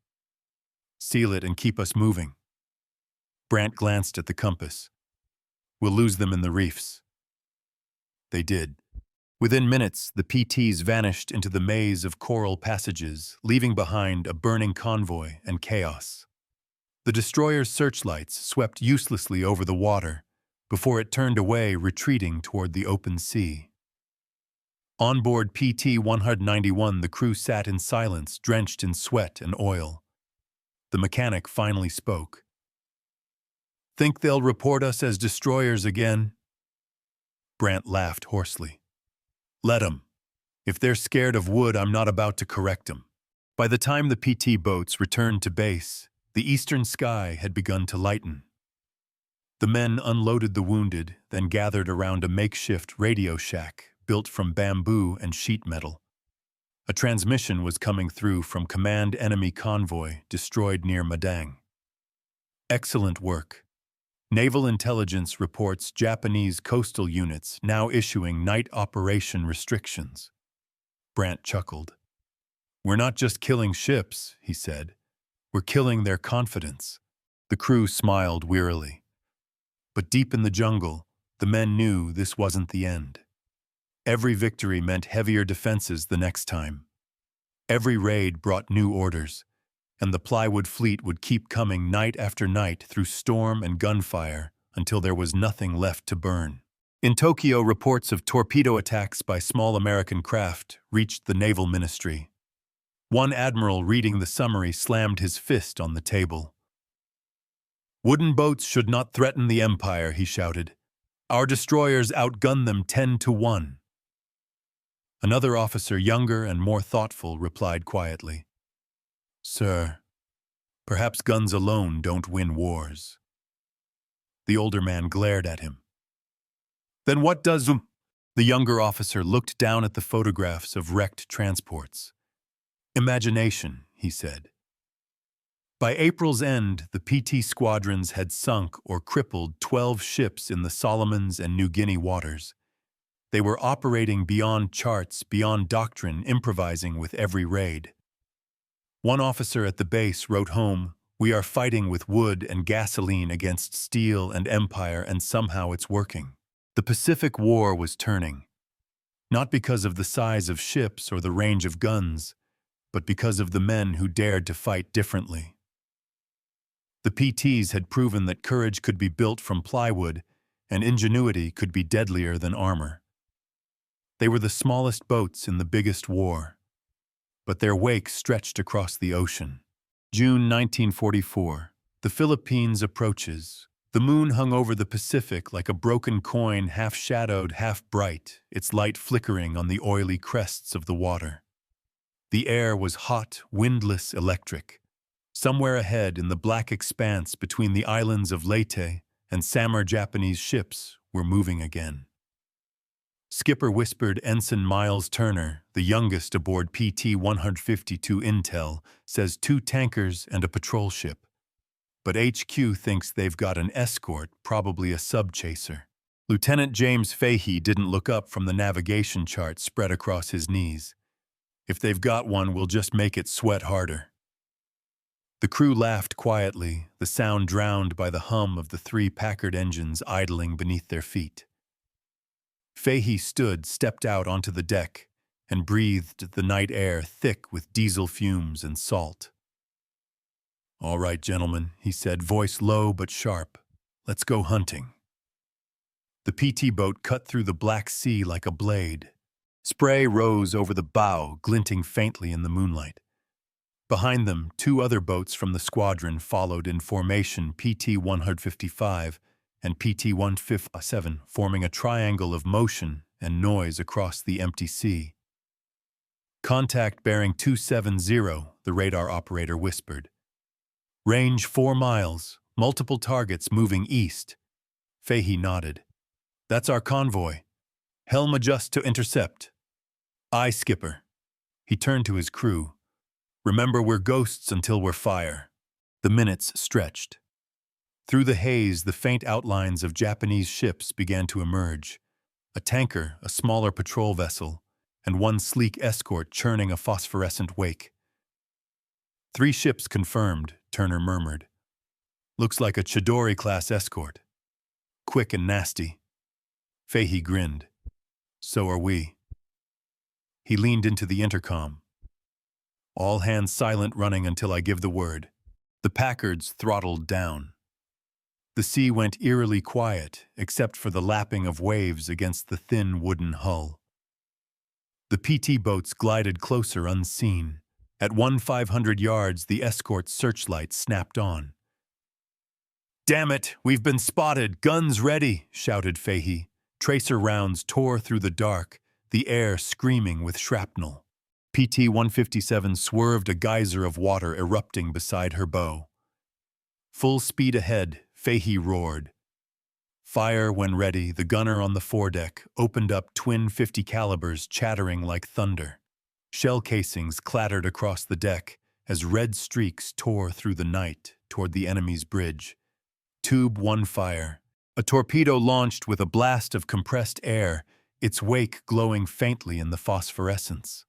Seal it and keep us moving. Brant glanced at the compass. We'll lose them in the reefs. They did. Within minutes, the PTs vanished into the maze of coral passages, leaving behind a burning convoy and chaos. The destroyer's searchlights swept uselessly over the water before it turned away, retreating toward the open sea. On board PT-191, the crew sat in silence, drenched in sweat and oil. The mechanic finally spoke. Think they'll report us as destroyers again? Brant laughed hoarsely. Let 'em. If they're scared of wood, I'm not about to correct 'em. By the time the PT boats returned to base, the eastern sky had begun to lighten. The men unloaded the wounded, then gathered around a makeshift radio shack built from bamboo and sheet metal. A transmission was coming through from command enemy convoy destroyed near Madang. Excellent work. Naval intelligence reports Japanese coastal units now issuing night operation restrictions. Brant chuckled. We're not just killing ships, he said. We're killing their confidence. The crew smiled wearily. But deep in the jungle, the men knew this wasn't the end. Every victory meant heavier defenses the next time. Every raid brought new orders, and the Plywood fleet would keep coming night after night through storm and gunfire until there was nothing left to burn. In Tokyo, reports of torpedo attacks by small American craft reached the Naval Ministry. One admiral reading the summary slammed his fist on the table. Wooden boats should not threaten the Empire, he shouted. Our destroyers outgun them 10-1. Another officer, younger and more thoughtful, replied quietly. Sir, perhaps guns alone don't win wars. The older man glared at him. Then what does The younger officer looked down at the photographs of wrecked transports. Imagination, he said. By April's end, the PT squadrons had sunk or crippled 12 ships in the Solomons and New Guinea waters. They were operating beyond charts, beyond doctrine, improvising with every raid. One officer at the base wrote home, We are fighting with wood and gasoline against steel and empire, and somehow it's working. The Pacific War was turning, not because of the size of ships or the range of guns, but because of the men who dared to fight differently. The PTs had proven that courage could be built from plywood, and ingenuity could be deadlier than armor. They were the smallest boats in the biggest war, but their wake stretched across the ocean. June 1944. The Philippines approaches. The moon hung over the Pacific like a broken coin, half shadowed, half bright, its light flickering on the oily crests of the water. The air was hot, windless, electric. Somewhere ahead, in the black expanse between the islands of Leyte and Samar, Japanese ships were moving again. Skipper whispered Ensign Miles Turner, the youngest aboard PT-152 Intel, says 2 tankers and a patrol ship. But HQ thinks they've got an escort, probably a sub-chaser. Lieutenant James Fahey didn't look up from the navigation chart spread across his knees. If they've got one, we'll just make it sweat harder. The crew laughed quietly, the sound drowned by the hum of the 3 Packard engines idling beneath their feet. Fahey stood, stepped out onto the deck, and breathed the night air thick with diesel fumes and salt. "All right, gentlemen," he said, voice low but sharp. "Let's go hunting." The PT boat cut through the Black Sea like a blade. Spray rose over the bow, glinting faintly in the moonlight. Behind them, 2 other boats from the squadron followed in formation, PT-155 and PT-157, forming a triangle of motion and noise across the empty sea. "Contact bearing 270, the radar operator whispered. "Range 4 miles, multiple targets moving east." Fahey nodded. "That's our convoy. Helm adjust to intercept." "Aye, skipper." He turned to his crew. "Remember, we're ghosts until we're fire." The minutes stretched. Through the haze, the faint outlines of Japanese ships began to emerge. A tanker, a smaller patrol vessel, and 1 sleek escort churning a phosphorescent wake. 3 ships confirmed, Turner murmured. "Looks like a Chidori-class escort. Quick and nasty." Fahey grinned. "So are we." He leaned into the intercom. "All hands silent running until I give the word." The Packards throttled down. The sea went eerily quiet, except for the lapping of waves against the thin wooden hull. The PT boats glided closer unseen. At 1,500 yards, the escort's searchlight snapped on. "Damn it, we've been spotted! Guns ready!" shouted Fahey. Tracer rounds tore through the dark, the air screaming with shrapnel. PT-157 swerved, a geyser of water erupting beside her bow. Full speed ahead, Fahey roared. Fire when ready, the gunner on the foredeck opened up twin 50 calibers chattering like thunder. Shell casings clattered across the deck as red streaks tore through the night toward the enemy's bridge. Tube 1 fire. A torpedo launched with a blast of compressed air, its wake glowing faintly in the phosphorescence.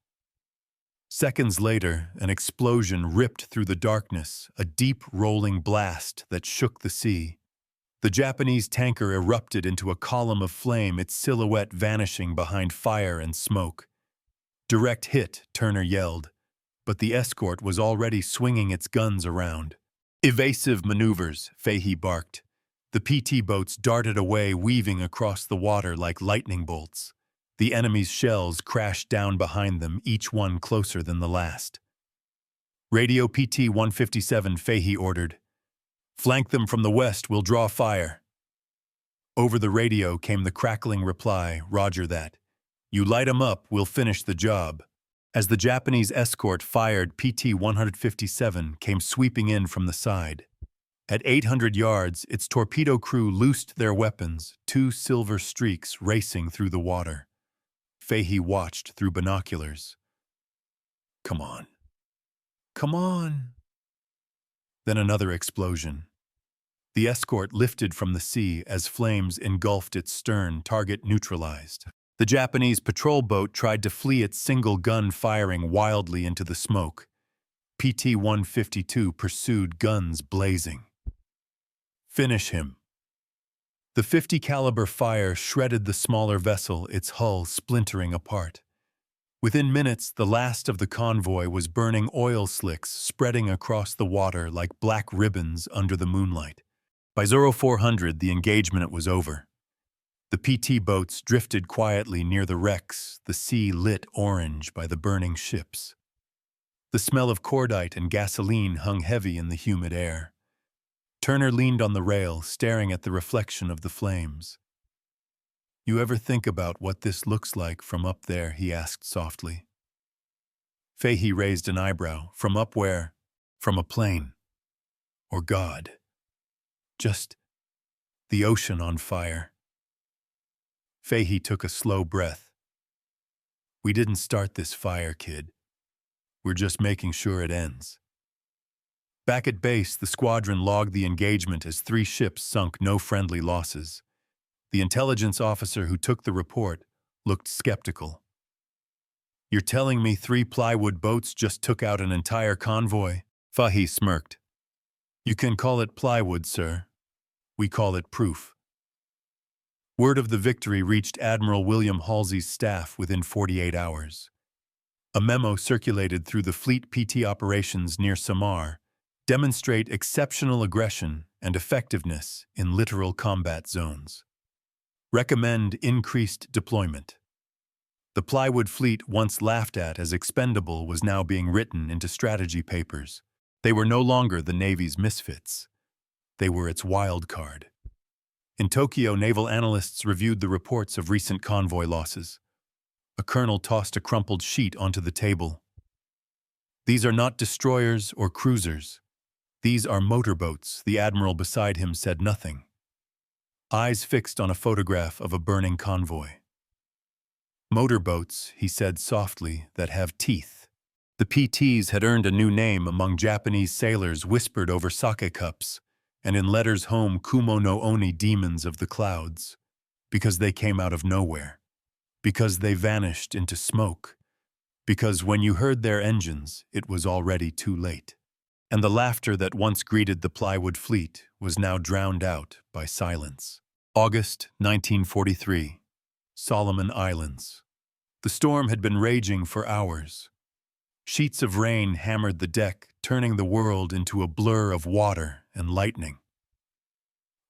Seconds later, an explosion ripped through the darkness, a deep rolling blast that shook the sea. The Japanese tanker erupted into a column of flame, its silhouette vanishing behind fire and smoke. "Direct hit," Turner yelled, but the escort was already swinging its guns around. "Evasive maneuvers," Fahey barked. The PT boats darted away, weaving across the water like lightning bolts. The enemy's shells crashed down behind them, each one closer than the last. "Radio PT-157, Fahey ordered. "Flank them from the west, we'll draw fire." Over the radio came the crackling reply, "Roger that. You light 'em up, we'll finish the job." As the Japanese escort fired, PT-157 came sweeping in from the side. At 800 yards, its torpedo crew loosed their weapons, 2 silver streaks racing through the water. Fahey watched through binoculars. "Come on. Come on." Then another explosion. The escort lifted from the sea as flames engulfed its stern, target neutralized. The Japanese patrol boat tried to flee, its single gun firing wildly into the smoke. PT-152 pursued, guns blazing. Finish him. The 50 caliber fire shredded the smaller vessel, its hull splintering apart. Within minutes, the last of the convoy was burning oil slicks spreading across the water like black ribbons under the moonlight. By 0400, the engagement was over. The PT boats drifted quietly near the wrecks, the sea lit orange by the burning ships. The smell of cordite and gasoline hung heavy in the humid air. Turner leaned on the rail, staring at the reflection of the flames. "You ever think about what this looks like from up there?" he asked softly. Fahey raised an eyebrow. "From up where?" "From a plane. Or God. Just the ocean on fire." Fahey took a slow breath. "We didn't start this fire, kid. We're just making sure it ends." Back at base, the squadron logged the engagement as 3 ships sunk, no friendly losses. The intelligence officer who took the report looked skeptical. "You're telling me 3 Plywood boats just took out an entire convoy?" Fahey smirked. "You can call it Plywood, sir. We call it proof." Word of the victory reached Admiral William Halsey's staff within 48 hours. A memo circulated through the fleet PT operations near Samar demonstrate exceptional aggression and effectiveness in littoral combat zones. Recommend increased deployment. The Plywood fleet, once laughed at as expendable, was now being written into strategy papers. They were no longer the Navy's misfits. They were its wild card. In Tokyo, naval analysts reviewed the reports of recent convoy losses. A colonel tossed a crumpled sheet onto the table. "These are not destroyers or cruisers. These are motorboats." The admiral beside him said nothing, eyes fixed on a photograph of a burning convoy. "Motorboats," he said softly, "that have teeth." The PTs had earned a new name among Japanese sailors, whispered over sake cups, and in letters home, Kumo no Oni, demons of the clouds, because they came out of nowhere, because they vanished into smoke, because when you heard their engines, it was already too late. And the laughter that once greeted the Plywood fleet was now drowned out by silence. August 1943, Solomon Islands. The storm had been raging for hours. Sheets of rain hammered the deck, turning the world into a blur of water and lightning.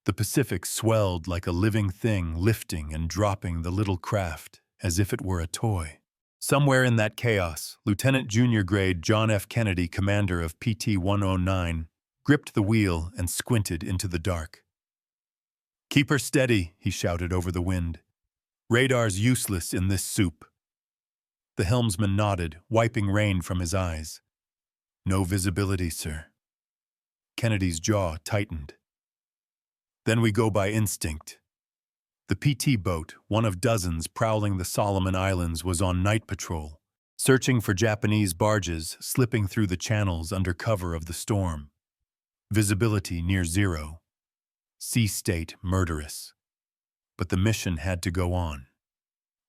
The Pacific swelled like a living thing, lifting and dropping the little craft as if it were a toy. Somewhere in that chaos, Lieutenant Junior Grade John F. Kennedy, commander of PT-109, gripped the wheel and squinted into the dark. "Keep her steady," he shouted over the wind. "Radar's useless in this soup." The helmsman nodded, wiping rain from his eyes. "No visibility, sir." Kennedy's jaw tightened. "Then we go by instinct." The PT boat, one of dozens prowling the Solomon Islands, was on night patrol, searching for Japanese barges slipping through the channels under cover of the storm. Visibility near zero. Sea state murderous. But the mission had to go on.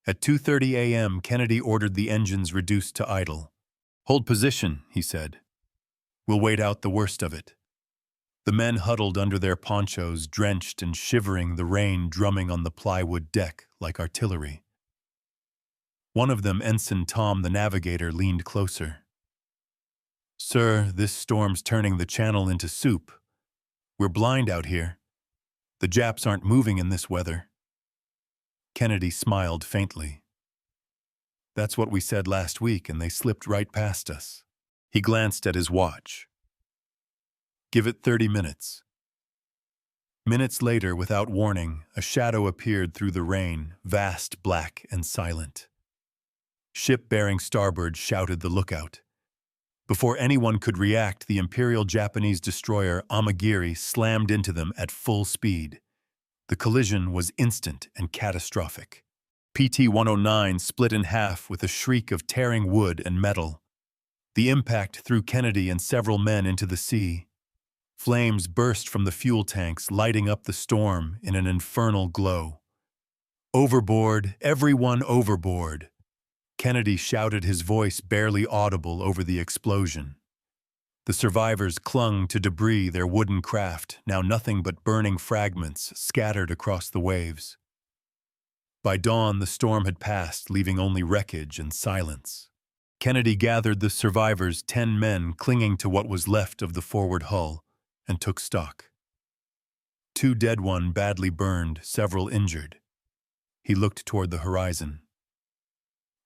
At 2:30 a.m., Kennedy ordered the engines reduced to idle. "Hold position," he said. "We'll wait out the worst of it." The men huddled under their ponchos, drenched and shivering, the rain drumming on the Plywood deck like artillery. One of them, Ensign Tom, the navigator, leaned closer. "Sir, this storm's turning the channel into soup. We're blind out here. The Japs aren't moving in this weather." Kennedy smiled faintly. "That's what we said last week, and they slipped right past us." He glanced at his watch. "Give it 30 minutes. Minutes later, without warning, a shadow appeared through the rain, vast, black, and silent. Ship bearing starboard shouted the lookout. Before anyone could react, the Imperial Japanese destroyer Amagiri slammed into them at full speed. The collision was instant and catastrophic. PT-109 split in half with a shriek of tearing wood and metal. The impact threw Kennedy and several men into the sea. Flames burst from the fuel tanks, lighting up the storm in an infernal glow. "Overboard, everyone overboard!" Kennedy shouted, his voice barely audible over the explosion. The survivors clung to debris, their wooden craft, now nothing but burning fragments scattered across the waves. By dawn, the storm had passed, leaving only wreckage and silence. Kennedy gathered the survivors, 10 men clinging to what was left of the forward hull, and took stock. 2 dead, 1 badly burned, several injured. He looked toward the horizon.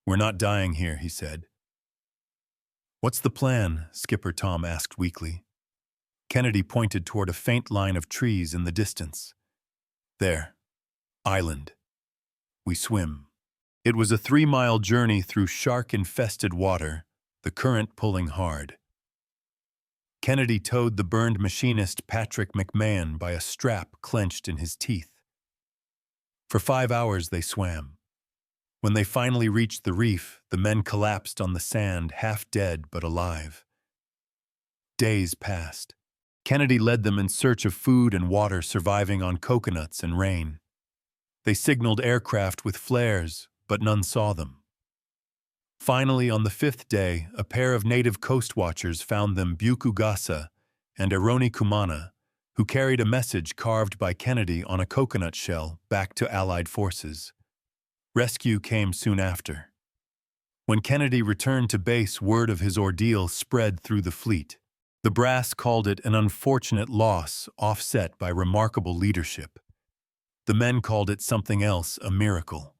"We're not dying here," he said. "What's the plan?" Skipper Tom asked weakly. Kennedy pointed toward a faint line of trees in the distance. "There. Island. We swim." It was a 3-mile journey through shark-infested water, the current pulling hard. Kennedy towed the burned machinist Patrick McMahon by a strap clenched in his teeth. For 5 hours they swam. When they finally reached the reef, the men collapsed on the sand, half dead but alive. Days passed. Kennedy led them in search of food and water, surviving on coconuts and rain. They signaled aircraft with flares, but none saw them. Finally, on the 5th day, a pair of native coast watchers found them, Bukugasa and Eroni Kumana, who carried a message carved by Kennedy on a coconut shell back to Allied forces. Rescue came soon after. When Kennedy returned to base, word of his ordeal spread through the fleet. The brass called it an unfortunate loss offset by remarkable leadership. The men called it something else, a miracle.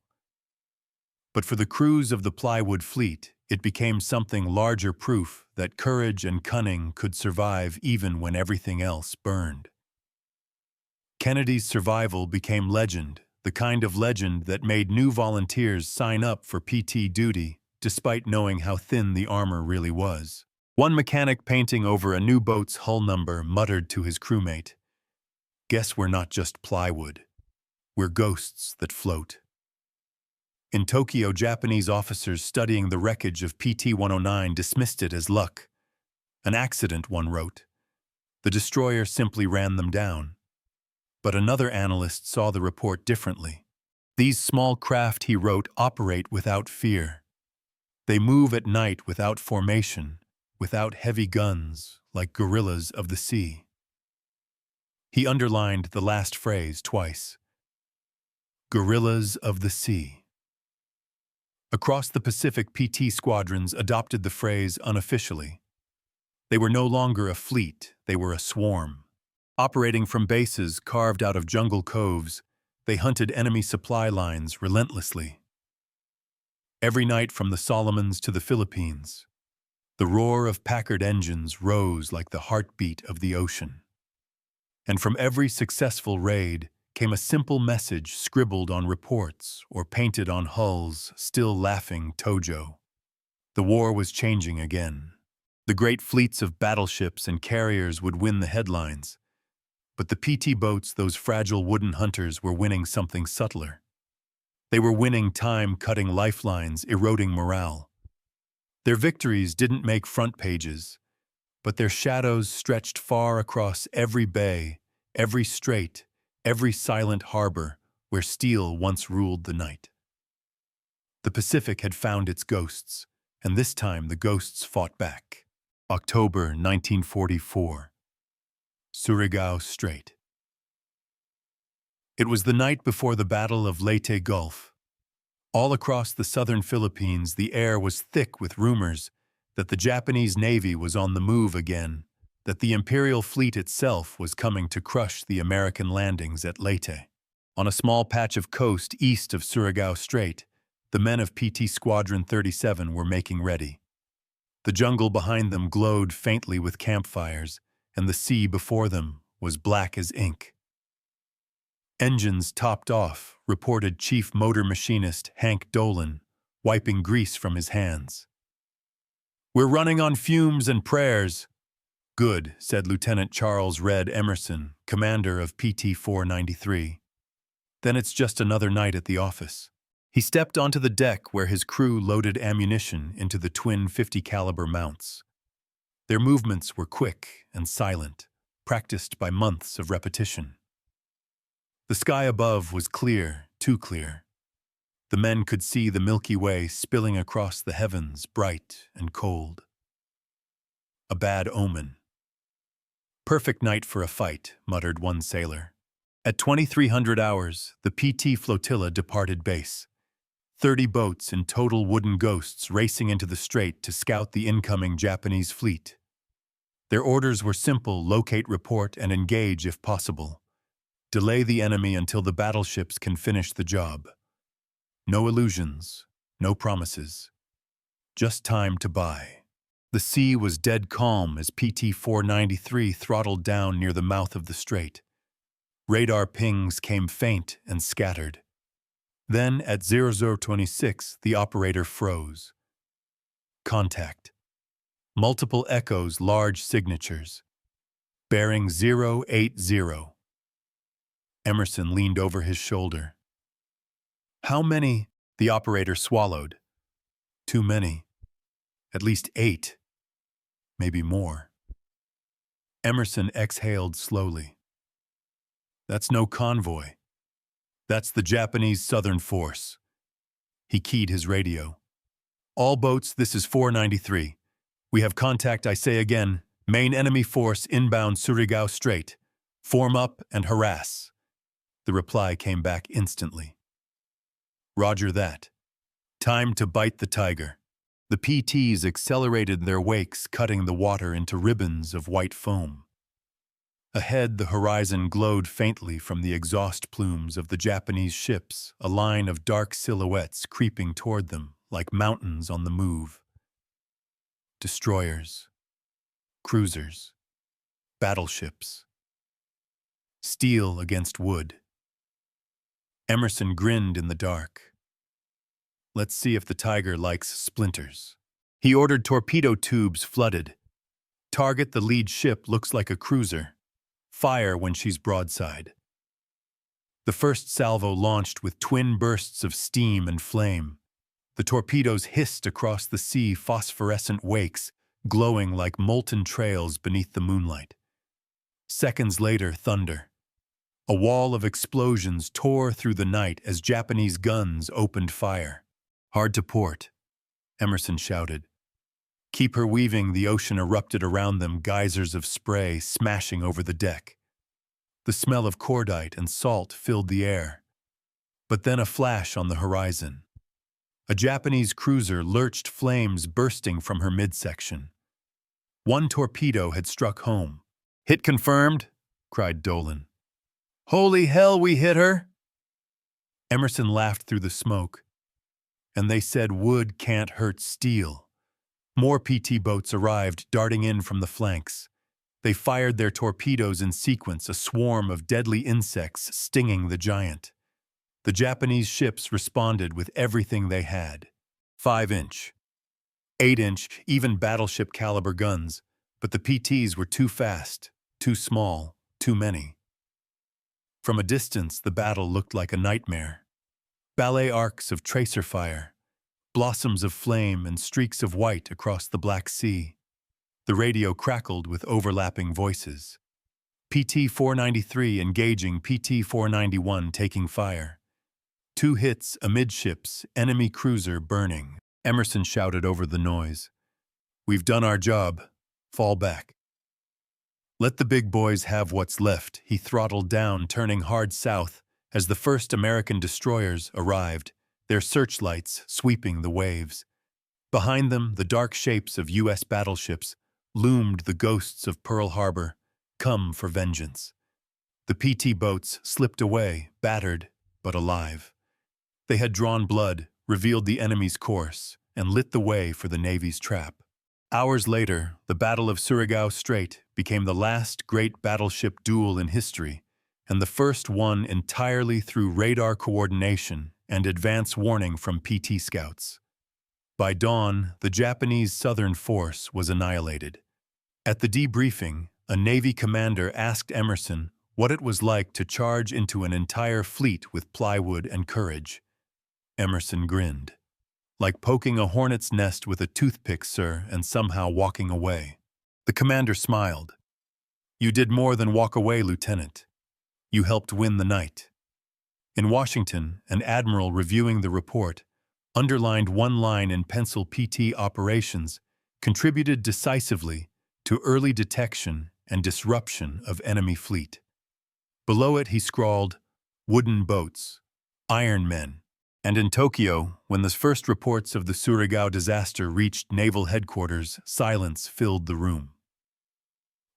But for the crews of the Plywood fleet, it became something larger, proof that courage and cunning could survive even when everything else burned. Kennedy's survival became legend, the kind of legend that made new volunteers sign up for PT duty, despite knowing how thin the armor really was. One mechanic painting over a new boat's hull number muttered to his crewmate, "Guess we're not just plywood. We're ghosts that float." In Tokyo, Japanese officers studying the wreckage of PT-109 dismissed it as luck. "An accident," one wrote. "The destroyer simply ran them down." But another analyst saw the report differently. "These small craft," he wrote, "operate without fear. They move at night without formation, without heavy guns, like gorillas of the sea." He underlined the last phrase twice. Gorillas of the sea. Across the Pacific, PT squadrons adopted the phrase unofficially. They were no longer a fleet, they were a swarm. Operating from bases carved out of jungle coves, they hunted enemy supply lines relentlessly. Every night from the Solomons to the Philippines, the roar of Packard engines rose like the heartbeat of the ocean. And from every successful raid came a simple message scribbled on reports or painted on hulls, still laughing Tojo. The war was changing again. The great fleets of battleships and carriers would win the headlines. But the PT boats, those fragile wooden hunters, were winning something subtler. They were winning time, cutting lifelines, eroding morale. Their victories didn't make front pages, but their shadows stretched far across every bay, every strait, every silent harbor where steel once ruled the night. The Pacific had found its ghosts, and this time the ghosts fought back. October 1944. Surigao Strait. It was the night before the Battle of Leyte Gulf. All across the southern Philippines, the air was thick with rumors that the Japanese Navy was on the move again, that the Imperial fleet itself was coming to crush the American landings at Leyte. On a small patch of coast east of Surigao Strait, the men of PT Squadron 37 were making ready. The jungle behind them glowed faintly with campfires, and the sea before them was black as ink. "Engines topped off," reported Chief Motor Machinist Hank Dolan, wiping grease from his hands. "We're running on fumes and prayers." "Good," said Lieutenant Charles Red Emerson, commander of PT 493. "Then it's just another night at the office." He stepped onto the deck where his crew loaded ammunition into the twin 50 caliber mounts. Their movements were quick and silent, practiced by months of repetition. The sky above was clear, too clear. The men could see the Milky Way spilling across the heavens, bright and cold. A bad omen. Perfect night for a fight, muttered one sailor. At 2300 hours, the PT flotilla departed base. 30 boats and total wooden ghosts racing into the strait to scout the incoming Japanese fleet. Their orders were simple: locate, report, and engage if possible. Delay the enemy until the battleships can finish the job. No illusions, no promises. Just time to buy. The sea was dead calm as PT-493 throttled down near the mouth of the strait. Radar pings came faint and scattered. Then, at 0026, the operator froze. Contact. Multiple echoes, large signatures. Bearing 080. Emerson leaned over his shoulder. How many? The operator swallowed. Too many. At least 8. Maybe more. Emerson exhaled slowly. That's no convoy. That's the Japanese Southern Force. He keyed his radio. All boats, this is 493. We have contact, I say again. Main enemy force inbound Surigao Strait. Form up and harass. The reply came back instantly. Roger that. Time to bite the tiger. The PTs accelerated their wakes, cutting the water into ribbons of white foam. Ahead, the horizon glowed faintly from the exhaust plumes of the Japanese ships, a line of dark silhouettes creeping toward them like mountains on the move. Destroyers, cruisers, battleships. Steel against wood. Emerson grinned in the dark. Let's see if the tiger likes splinters. He ordered torpedo tubes flooded. Target the lead ship, looks like a cruiser. Fire when she's broadside. The first salvo launched with twin bursts of steam and flame. The torpedoes hissed across the sea, phosphorescent wakes, glowing like molten trails beneath the moonlight. Seconds later, thunder. A wall of explosions tore through the night as Japanese guns opened fire. Hard to port, Emerson shouted. Keep her weaving. The ocean erupted around them, geysers of spray smashing over the deck. The smell of cordite and salt filled the air. But then a flash on the horizon. A Japanese cruiser lurched, flames bursting from her midsection. One torpedo had struck home. Hit confirmed, cried Dolan. Holy hell, we hit her! Emerson laughed through the smoke. And they said wood can't hurt steel. More PT boats arrived, darting in from the flanks. They fired their torpedoes in sequence, a swarm of deadly insects stinging the giant. The Japanese ships responded with everything they had. 5-inch, 8-inch, even battleship caliber guns, but the PTs were too fast, too small, too many. From a distance, the battle looked like a nightmare. Ballet arcs of tracer fire, blossoms of flame and streaks of white across the Black Sea. The radio crackled with overlapping voices. PT-493 engaging, PT-491 taking fire. 2 hits amidships, enemy cruiser burning. Emerson shouted over the noise. We've done our job. Fall back. Let the big boys have what's left. He throttled down, turning hard south as the first American destroyers arrived, their searchlights sweeping the waves. Behind them, the dark shapes of U.S. battleships loomed, the ghosts of Pearl Harbor, come for vengeance. The PT boats slipped away, battered but alive. They had drawn blood, revealed the enemy's course, and lit the way for the Navy's trap. Hours later, the Battle of Surigao Strait became the last great battleship duel in history, and the first won entirely through radar coordination and advance warning from PT scouts. By dawn, the Japanese Southern Force was annihilated. At the debriefing, a Navy commander asked Emerson what it was like to charge into an entire fleet with plywood and courage. Emerson grinned. Like poking a hornet's nest with a toothpick, sir, and somehow walking away. The commander smiled. You did more than walk away, Lieutenant. You helped win the night. In Washington, an admiral reviewing the report underlined one line in pencil: PT operations contributed decisively to early detection and disruption of enemy fleet. Below it he scrawled, "Wooden boats, iron men." And in Tokyo, when the first reports of the Surigao disaster reached naval headquarters, silence filled the room.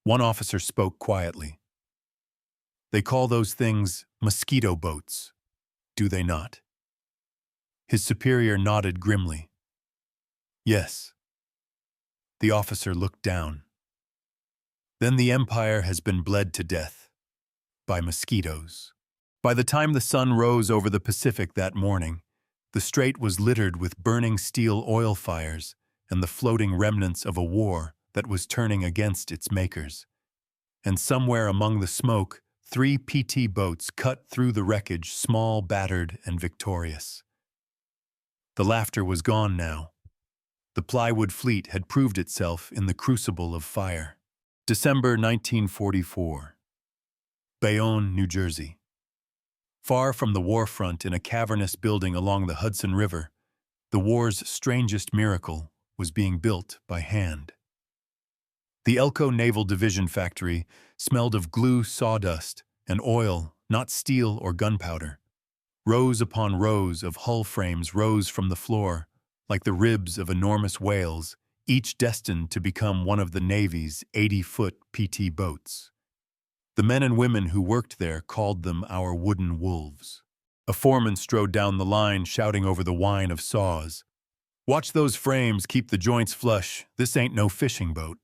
One officer spoke quietly. "They call those things mosquito boats, do they not?" His superior nodded grimly. "Yes." The officer looked down. "Then the empire has been bled to death by mosquitoes." By the time the sun rose over the Pacific that morning, the strait was littered with burning steel oil fires and the floating remnants of a war that was turning against its makers. And somewhere among the smoke, 3 PT boats cut through the wreckage, small, battered, and victorious. The laughter was gone now. The Plywood fleet had proved itself in the crucible of fire. December 1944. Bayonne, New Jersey. Far from the war front in a cavernous building along the Hudson River, the war's strangest miracle was being built by hand. The Elko Naval Division factory smelled of glue, sawdust, and oil, not steel or gunpowder. Rows upon rows of hull frames rose from the floor, like the ribs of enormous whales, each destined to become one of the Navy's 80-foot PT boats. The men and women who worked there called them our wooden wolves. A foreman strode down the line, shouting over the whine of saws, "Watch those frames, keep the joints flush, this ain't no fishing boat."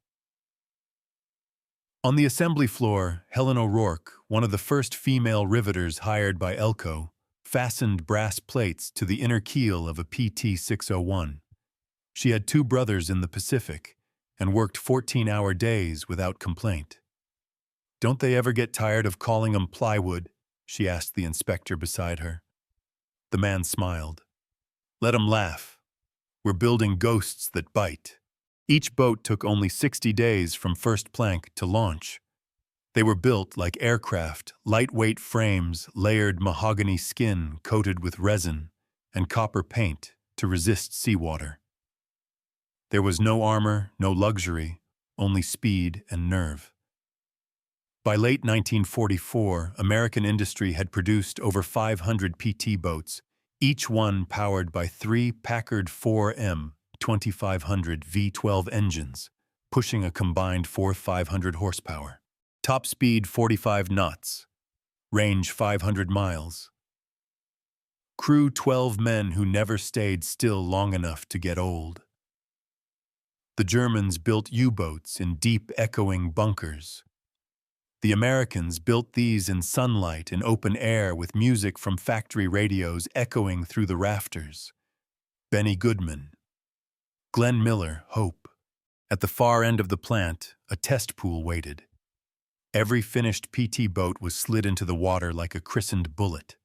On the assembly floor, Helen O'Rourke, one of the first female riveters hired by Elko, fastened brass plates to the inner keel of a PT-601. She had 2 brothers in the Pacific and worked 14-hour days without complaint. "Don't they ever get tired of calling 'em plywood?" she asked the inspector beside her. The man smiled. "Let 'em laugh. We're building ghosts that bite." Each boat took only 60 days from first plank to launch. They were built like aircraft, lightweight frames, layered mahogany skin coated with resin, and copper paint to resist seawater. There was no armor, no luxury, only speed and nerve. By late 1944, American industry had produced over 500 PT boats, each one powered by 3 Packard 4M 2500 V12 engines, pushing a combined 4,500 horsepower. Top speed 45 knots. Range 500 miles. Crew 12 men who never stayed still long enough to get old. The Germans built U-boats in deep, echoing bunkers. The Americans built these in sunlight and open air with music from factory radios echoing through the rafters. Benny Goodman. Glenn Miller, Hope. At the far end of the plant, a test pool waited. Every finished PT boat was slid into the water like a christened bullet.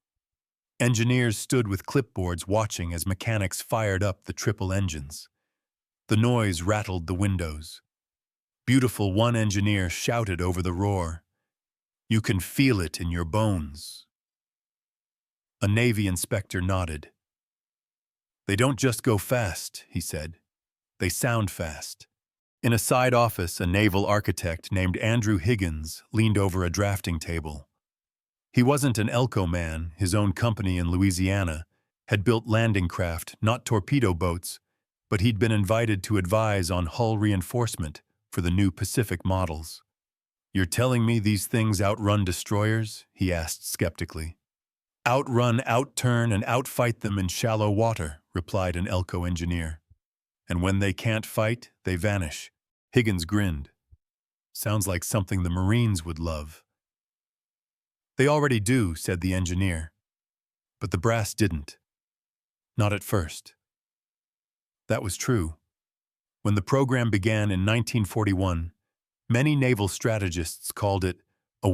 Engineers stood with clipboards watching as mechanics fired up the triple engines. The noise rattled the windows. Beautiful one engineer shouted over the roar, "You can feel it in your bones." A Navy inspector nodded. "They don't just go fast," he said. "They sound fast." In a side office, a naval architect named Andrew Higgins leaned over a drafting table. He wasn't an Elko man. His own company in Louisiana had built landing craft, not torpedo boats, but he'd been invited to advise on hull reinforcement for the new Pacific models. "You're telling me these things outrun destroyers?" he asked skeptically. "Outrun, outturn, and outfight them in shallow water," replied an Elko engineer. "And when they can't fight, they vanish." Higgins grinned. "Sounds like something the Marines would love." "They already do," said the engineer. But the brass didn't. Not at first. That was true. When the program began in 1941, many naval strategists called it a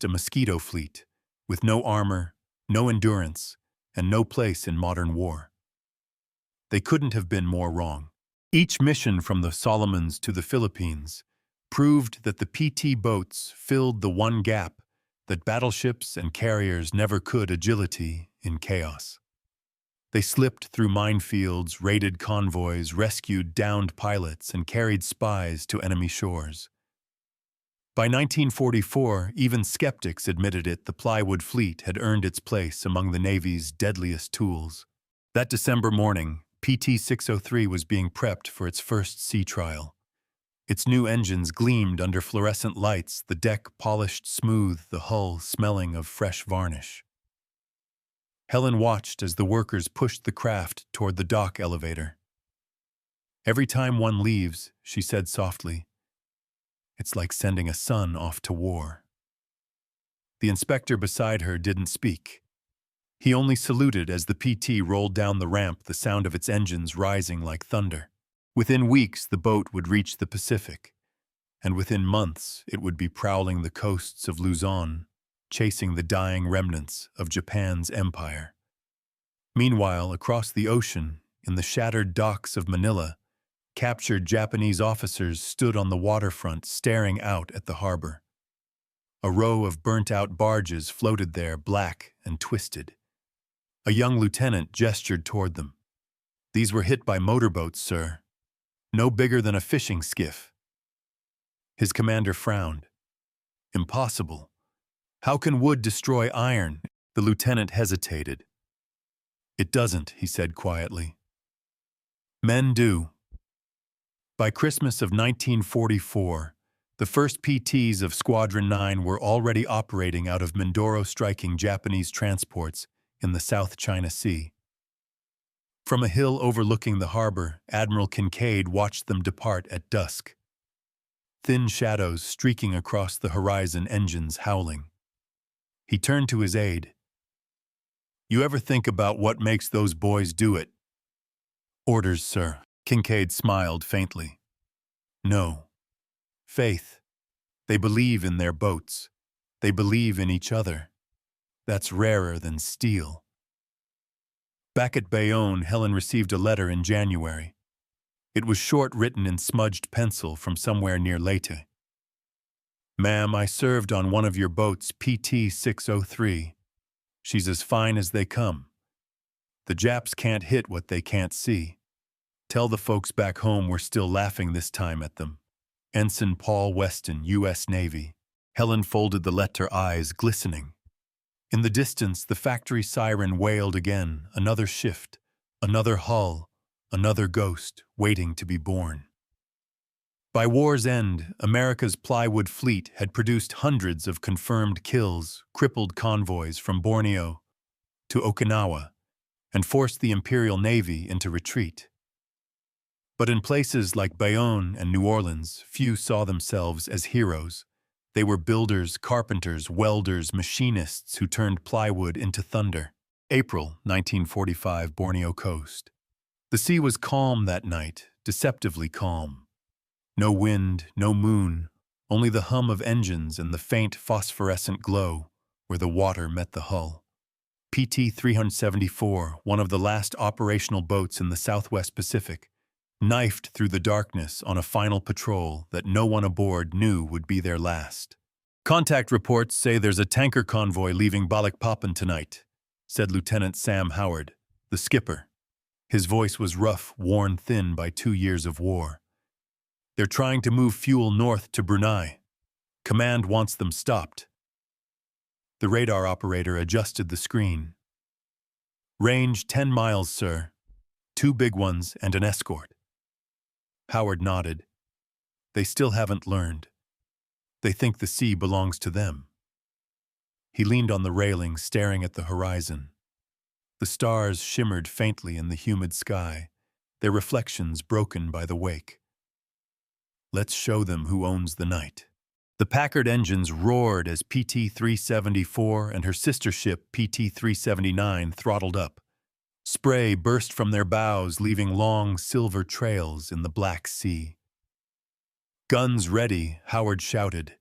mosquito fleet, with no armor, no endurance, and no place in modern war. They couldn't have been more wrong. Each mission from the Solomons to the Philippines proved that the PT boats filled the one gap that battleships and carriers never could: agility in chaos. They slipped through minefields, raided convoys, rescued downed pilots, and carried spies to enemy shores. By 1944, even skeptics admitted the Plywood fleet had earned its place among the Navy's deadliest tools. That December morning, PT-603 was being prepped for its first sea trial. Its new engines gleamed under fluorescent lights, the deck polished smooth, the hull smelling of fresh varnish. Helen watched as the workers pushed the craft toward the dock elevator. "Every time one leaves," she said softly, "it's like sending a son off to war." The inspector beside her didn't speak. He only saluted as the PT rolled down the ramp, the sound of its engines rising like thunder. Within weeks, the boat would reach the Pacific, and within months, it would be prowling the coasts of Luzon, chasing the dying remnants of Japan's empire. Meanwhile, across the ocean, in the shattered docks of Manila, captured Japanese officers stood on the waterfront staring out at the harbor. A row of burnt-out barges floated there, black and twisted. A young lieutenant gestured toward them. "These were hit by motorboats, sir. No bigger than a fishing skiff." His commander frowned. "Impossible. How can wood destroy iron?" The lieutenant hesitated. "It doesn't," he said quietly. "Men do." By Christmas of 1944, the first PTs of Squadron 9 were already operating out of Mindoro, striking Japanese transports in the South China Sea. From a hill overlooking the harbor, Admiral Kincaid watched them depart at dusk. Thin shadows streaking across the horizon, engines howling. He turned to his aide. "You ever think about what makes those boys do it?" "Orders, sir." Kincaid smiled faintly. "No. Faith. They believe in their boats. They believe in each other. That's rarer than steel." Back at Bayonne, Helen received a letter in January. It was short, written in smudged pencil from somewhere near Leyte. "Ma'am, I served on one of your boats, PT-603. She's as fine as they come. The Japs can't hit what they can't see. Tell the folks back home we're still laughing this time at them. Ensign Paul Weston, U.S. Navy." Helen folded the letter, eyes glistening. In the distance, the factory siren wailed again, another shift, another hull, another ghost waiting to be born. By war's end, America's Plywood fleet had produced hundreds of confirmed kills, crippled convoys from Borneo to Okinawa, and forced the Imperial Navy into retreat. But in places like Bayonne and New Orleans, few saw themselves as heroes. They were builders, carpenters, welders, machinists who turned plywood into thunder. April 1945, Borneo coast. The sea was calm that night, deceptively calm. No wind, no moon, only the hum of engines and the faint phosphorescent glow where the water met the hull. PT-374, one of the last operational boats in the Southwest Pacific, knifed through the darkness on a final patrol that no one aboard knew would be their last. "Contact reports say there's a tanker convoy leaving Balikpapan tonight," said Lieutenant Sam Howard, the skipper. His voice was rough, worn thin by 2 years of war. "They're trying to move fuel north to Brunei. Command wants them stopped." The radar operator adjusted the screen. "Range 10 miles, sir. 2 big ones and an escort." Howard nodded. "They still haven't learned. They think the sea belongs to them." He leaned on the railing, staring at the horizon. The stars shimmered faintly in the humid sky, their reflections broken by the wake. "Let's show them who owns the night." The Packard engines roared as PT-374 and her sister ship PT-379 throttled up. Spray burst from their bows, leaving long silver trails in the Black Sea. "Guns ready," Howard shouted.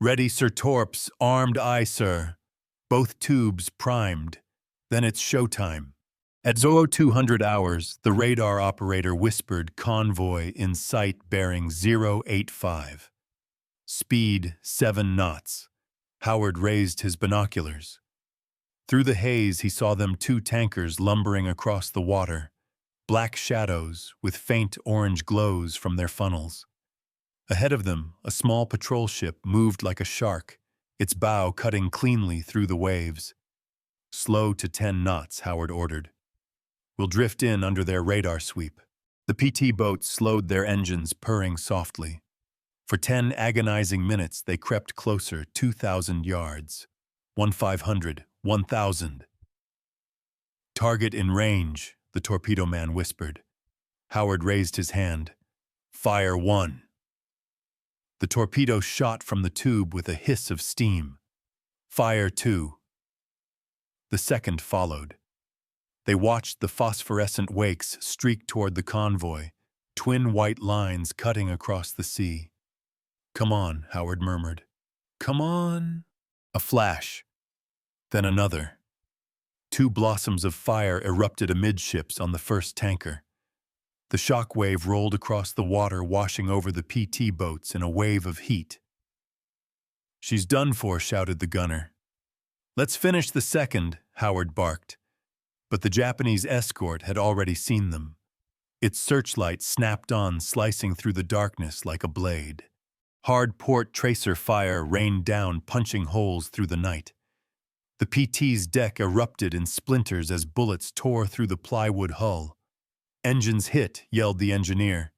"Ready, Sir Torps, armed aye, sir. Both tubes primed. Then it's showtime." At 0200 hours, the radar operator whispered, "Convoy in sight bearing 085. Speed 7 knots. Howard raised his binoculars. Through the haze, he saw them 2 tankers lumbering across the water, black shadows with faint orange glows from their funnels. Ahead of them, a small patrol ship moved like a shark, its bow cutting cleanly through the waves. "Slow to 10 knots, Howard ordered. "We'll drift in under their radar sweep." The PT boats slowed their engines, purring softly. For 10 agonizing minutes, they crept closer, 2,000 yards. 1,500, 1,000. "Target in range," the torpedo man whispered. Howard raised his hand. "Fire 1." The torpedo shot from the tube with a hiss of steam. "Fire 2." The second followed. They watched the phosphorescent wakes streak toward the convoy, twin white lines cutting across the sea. "Come on," Howard murmured. "Come on." A flash, then another. 2 blossoms of fire erupted amidships on the first tanker. The shock wave rolled across the water, washing over the PT boats in a wave of heat. "She's done for," shouted the gunner. "Let's finish the second," Howard barked. But the Japanese escort had already seen them. Its searchlight snapped on, slicing through the darkness like a blade. Hard port tracer fire rained down, punching holes through the night. The PT's deck erupted in splinters as bullets tore through the plywood hull. "Engines hit," yelled the engineer.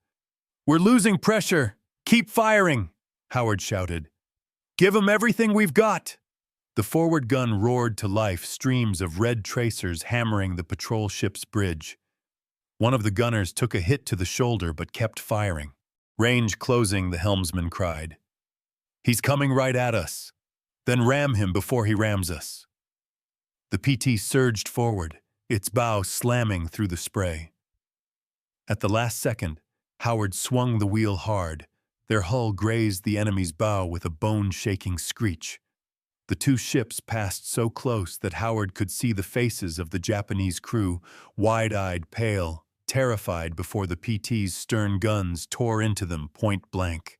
"We're losing pressure! Keep firing!" Howard shouted. "Give 'em everything we've got!" The forward gun roared to life, streams of red tracers hammering the patrol ship's bridge. One of the gunners took a hit to the shoulder but kept firing. "Range closing," the helmsman cried. "He's coming right at us. Then ram him before he rams us." The PT surged forward, its bow slamming through the spray. At the last second, Howard swung the wheel hard. Their hull grazed the enemy's bow with a bone-shaking screech. The 2 ships passed so close that Howard could see the faces of the Japanese crew, wide-eyed, pale, terrified before the PT's stern guns tore into them point blank.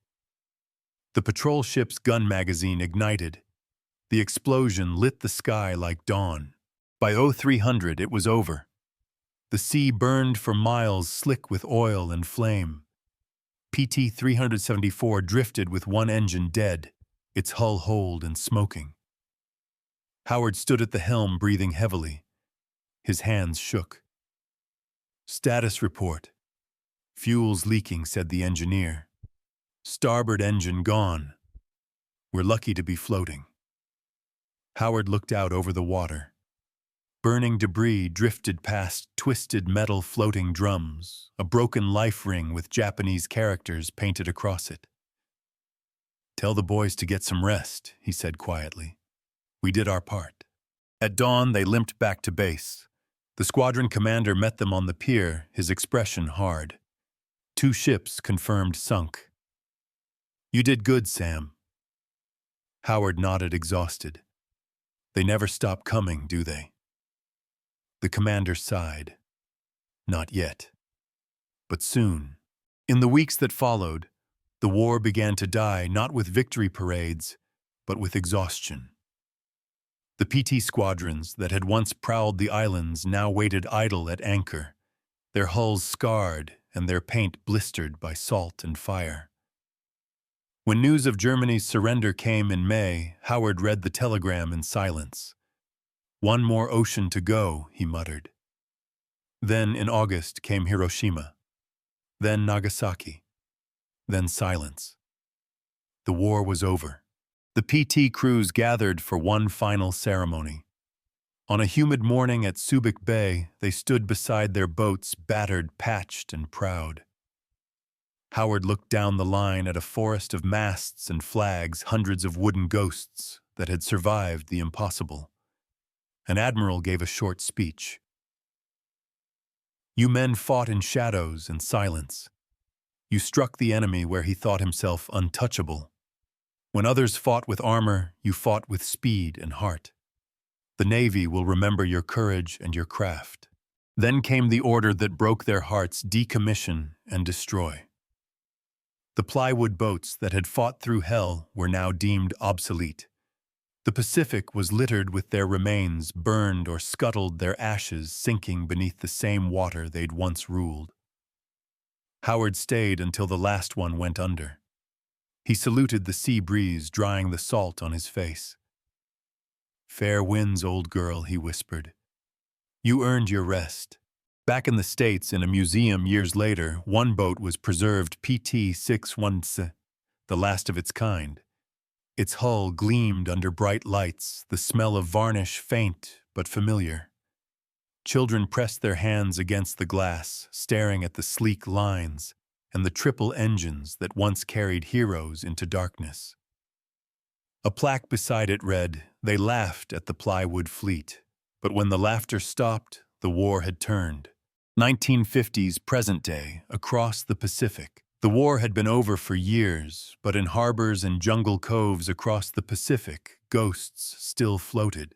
The patrol ship's gun magazine ignited. The explosion lit the sky like dawn. By 0300, it was over. The sea burned for miles, slick with oil and flame. PT 374 drifted with one engine dead, its hull holed and smoking. Howard stood at the helm, breathing heavily. His hands shook. "Status report." "Fuel's leaking," said the engineer. "Starboard engine gone. We're lucky to be floating." Howard looked out over the water. Burning debris drifted past twisted metal floating drums, a broken life ring with Japanese characters painted across it. "Tell the boys to get some rest," he said quietly. "We did our part." At dawn, they limped back to base. The squadron commander met them on the pier, his expression hard. 2 ships confirmed sunk. "You did good, Sam." Howard nodded, exhausted. "They never stop coming, do they?" The commander sighed. "Not yet. But soon." In the weeks that followed, the war began to die not with victory parades, but with exhaustion. The PT squadrons that had once prowled the islands now waited idle at anchor, their hulls scarred and their paint blistered by salt and fire. When news of Germany's surrender came in May, Howard read the telegram in silence. "One more ocean to go," he muttered. Then in August came Hiroshima, then Nagasaki, then silence. The war was over. The PT crews gathered for one final ceremony. On a humid morning at Subic Bay, they stood beside their boats, battered, patched, and proud. Howard looked down the line at a forest of masts and flags, hundreds of wooden ghosts that had survived the impossible. An admiral gave a short speech. "You men fought in shadows and silence. You struck the enemy where he thought himself untouchable. When others fought with armor, you fought with speed and heart. The Navy will remember your courage and your craft." Then came the order that broke their hearts: decommission and destroy. The plywood boats that had fought through hell were now deemed obsolete. The Pacific was littered with their remains, burned or scuttled, their ashes sinking beneath the same water they'd once ruled. Howard stayed until the last one went under. He saluted the sea breeze, drying the salt on his face. "Fair winds, old girl," he whispered. "You earned your rest." Back in the States, in a museum years later, one boat was preserved, PT-61C, the last of its kind. Its hull gleamed under bright lights, the smell of varnish faint but familiar. Children pressed their hands against the glass, staring at the sleek lines and the triple engines that once carried heroes into darkness. A plaque beside it read, "They laughed at the Plywood fleet." But when the laughter stopped, the war had turned. 1950s present day, across the Pacific. The war had been over for years, but in harbors and jungle coves across the Pacific, ghosts still floated.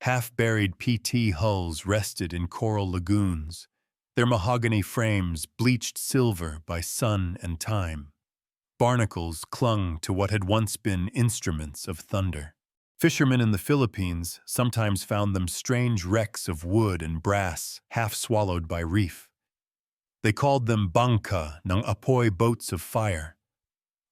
Half-buried PT hulls rested in coral lagoons, their mahogany frames bleached silver by sun and time. Barnacles clung to what had once been instruments of thunder. Fishermen in the Philippines sometimes found them strange wrecks of wood and brass, half swallowed by reef. They called them bangka ng apoy, boats of fire.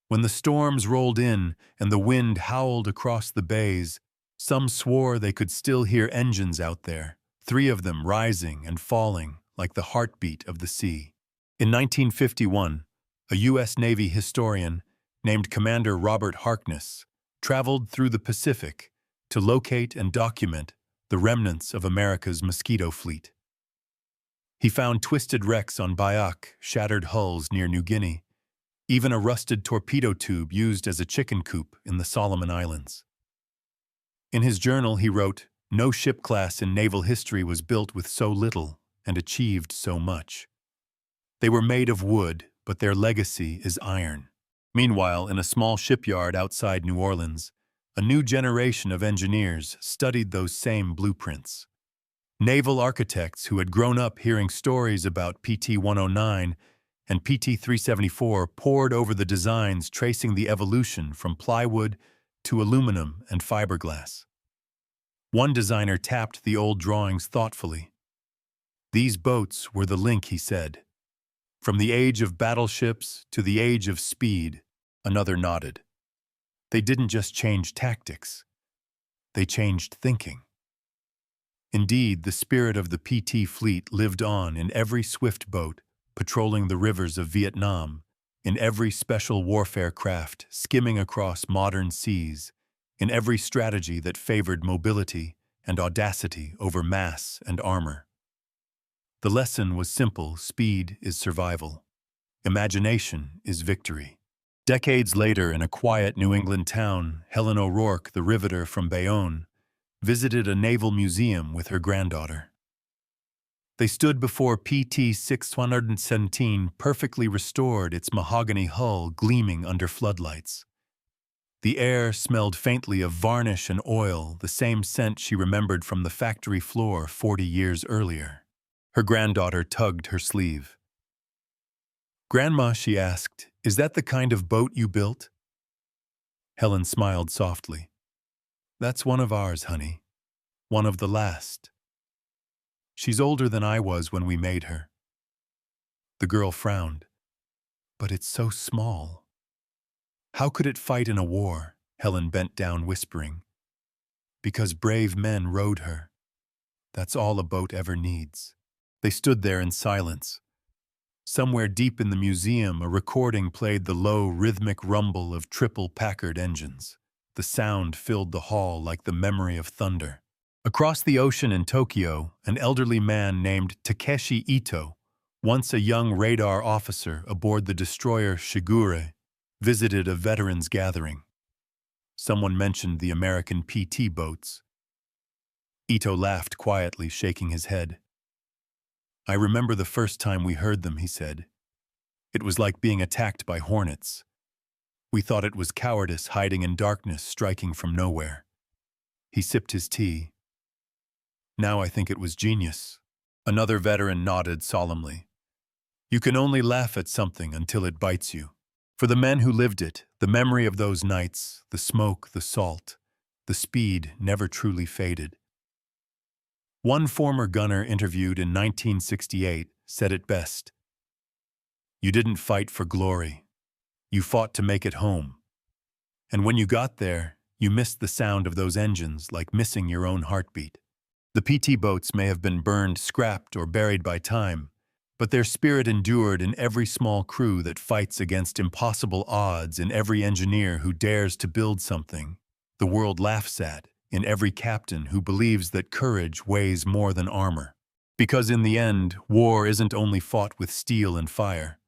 When the storms rolled in and the wind howled across the bays, some swore they could still hear engines out there, 3 of them rising and falling like the heartbeat of the sea. In 1951, a U.S. Navy historian named Commander Robert Harkness traveled through the Pacific to locate and document the remnants of America's Mosquito fleet. He found twisted wrecks on Biak, shattered hulls near New Guinea, even a rusted torpedo tube used as a chicken coop in the Solomon Islands. In his journal, he wrote, "No ship class in naval history was built with so little and achieved so much. They were made of wood, but their legacy is iron." Meanwhile, in a small shipyard outside New Orleans, a new generation of engineers studied those same blueprints. Naval architects who had grown up hearing stories about PT-109 and PT-374 pored over the designs, tracing the evolution from plywood to aluminum and fiberglass. One designer tapped the old drawings thoughtfully. "These boats were the link," he said. "From the age of battleships to the age of speed." Another nodded. "They didn't just change tactics. They changed thinking." Indeed, the spirit of the PT fleet lived on in every swift boat patrolling the rivers of Vietnam, in every special warfare craft skimming across modern seas, in every strategy that favored mobility and audacity over mass and armor. The lesson was simple: speed is survival. Imagination is victory. Decades later, in a quiet New England town, Helen O'Rourke, the riveter from Bayonne, visited a naval museum with her granddaughter. They stood before PT-617, perfectly restored, its mahogany hull gleaming under floodlights. The air smelled faintly of varnish and oil, the same scent she remembered from the factory floor 40 years earlier. Her granddaughter tugged her sleeve. "Grandma," she asked, "is that the kind of boat you built?" Helen smiled softly. "That's one of ours, honey. One of the last. She's older than I was when we made her." The girl frowned. "But it's so small." "How could it fight in a war?" Helen bent down, whispering. "Because brave men rowed her. That's all a boat ever needs." They stood there in silence. Somewhere deep in the museum, a recording played the low, rhythmic rumble of triple Packard engines. The sound filled the hall like the memory of thunder. Across the ocean in Tokyo, an elderly man named Takeshi Ito, once a young radar officer aboard the destroyer Shigure, visited a veterans gathering. Someone mentioned the American PT boats. Ito laughed quietly, shaking his head. "I remember the first time we heard them," he said. "It was like being attacked by hornets. We thought it was cowardice hiding in darkness, striking from nowhere." He sipped his tea. "Now I think it was genius." Another veteran nodded solemnly. "You can only laugh at something until it bites you." For the men who lived it, the memory of those nights, the smoke, the salt, the speed never truly faded. One former gunner interviewed in 1968 said it best: "You didn't fight for glory. You fought to make it home. And when you got there, you missed the sound of those engines like missing your own heartbeat. The PT boats may have been burned, scrapped, or buried by time, but their spirit endured in every small crew that fights against impossible odds, in every engineer who dares to build something the world laughs at, in every captain who believes that courage weighs more than armor. Because in the end, war isn't only fought with steel and fire.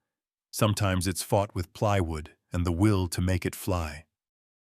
Sometimes it's fought with plywood and the will to make it fly.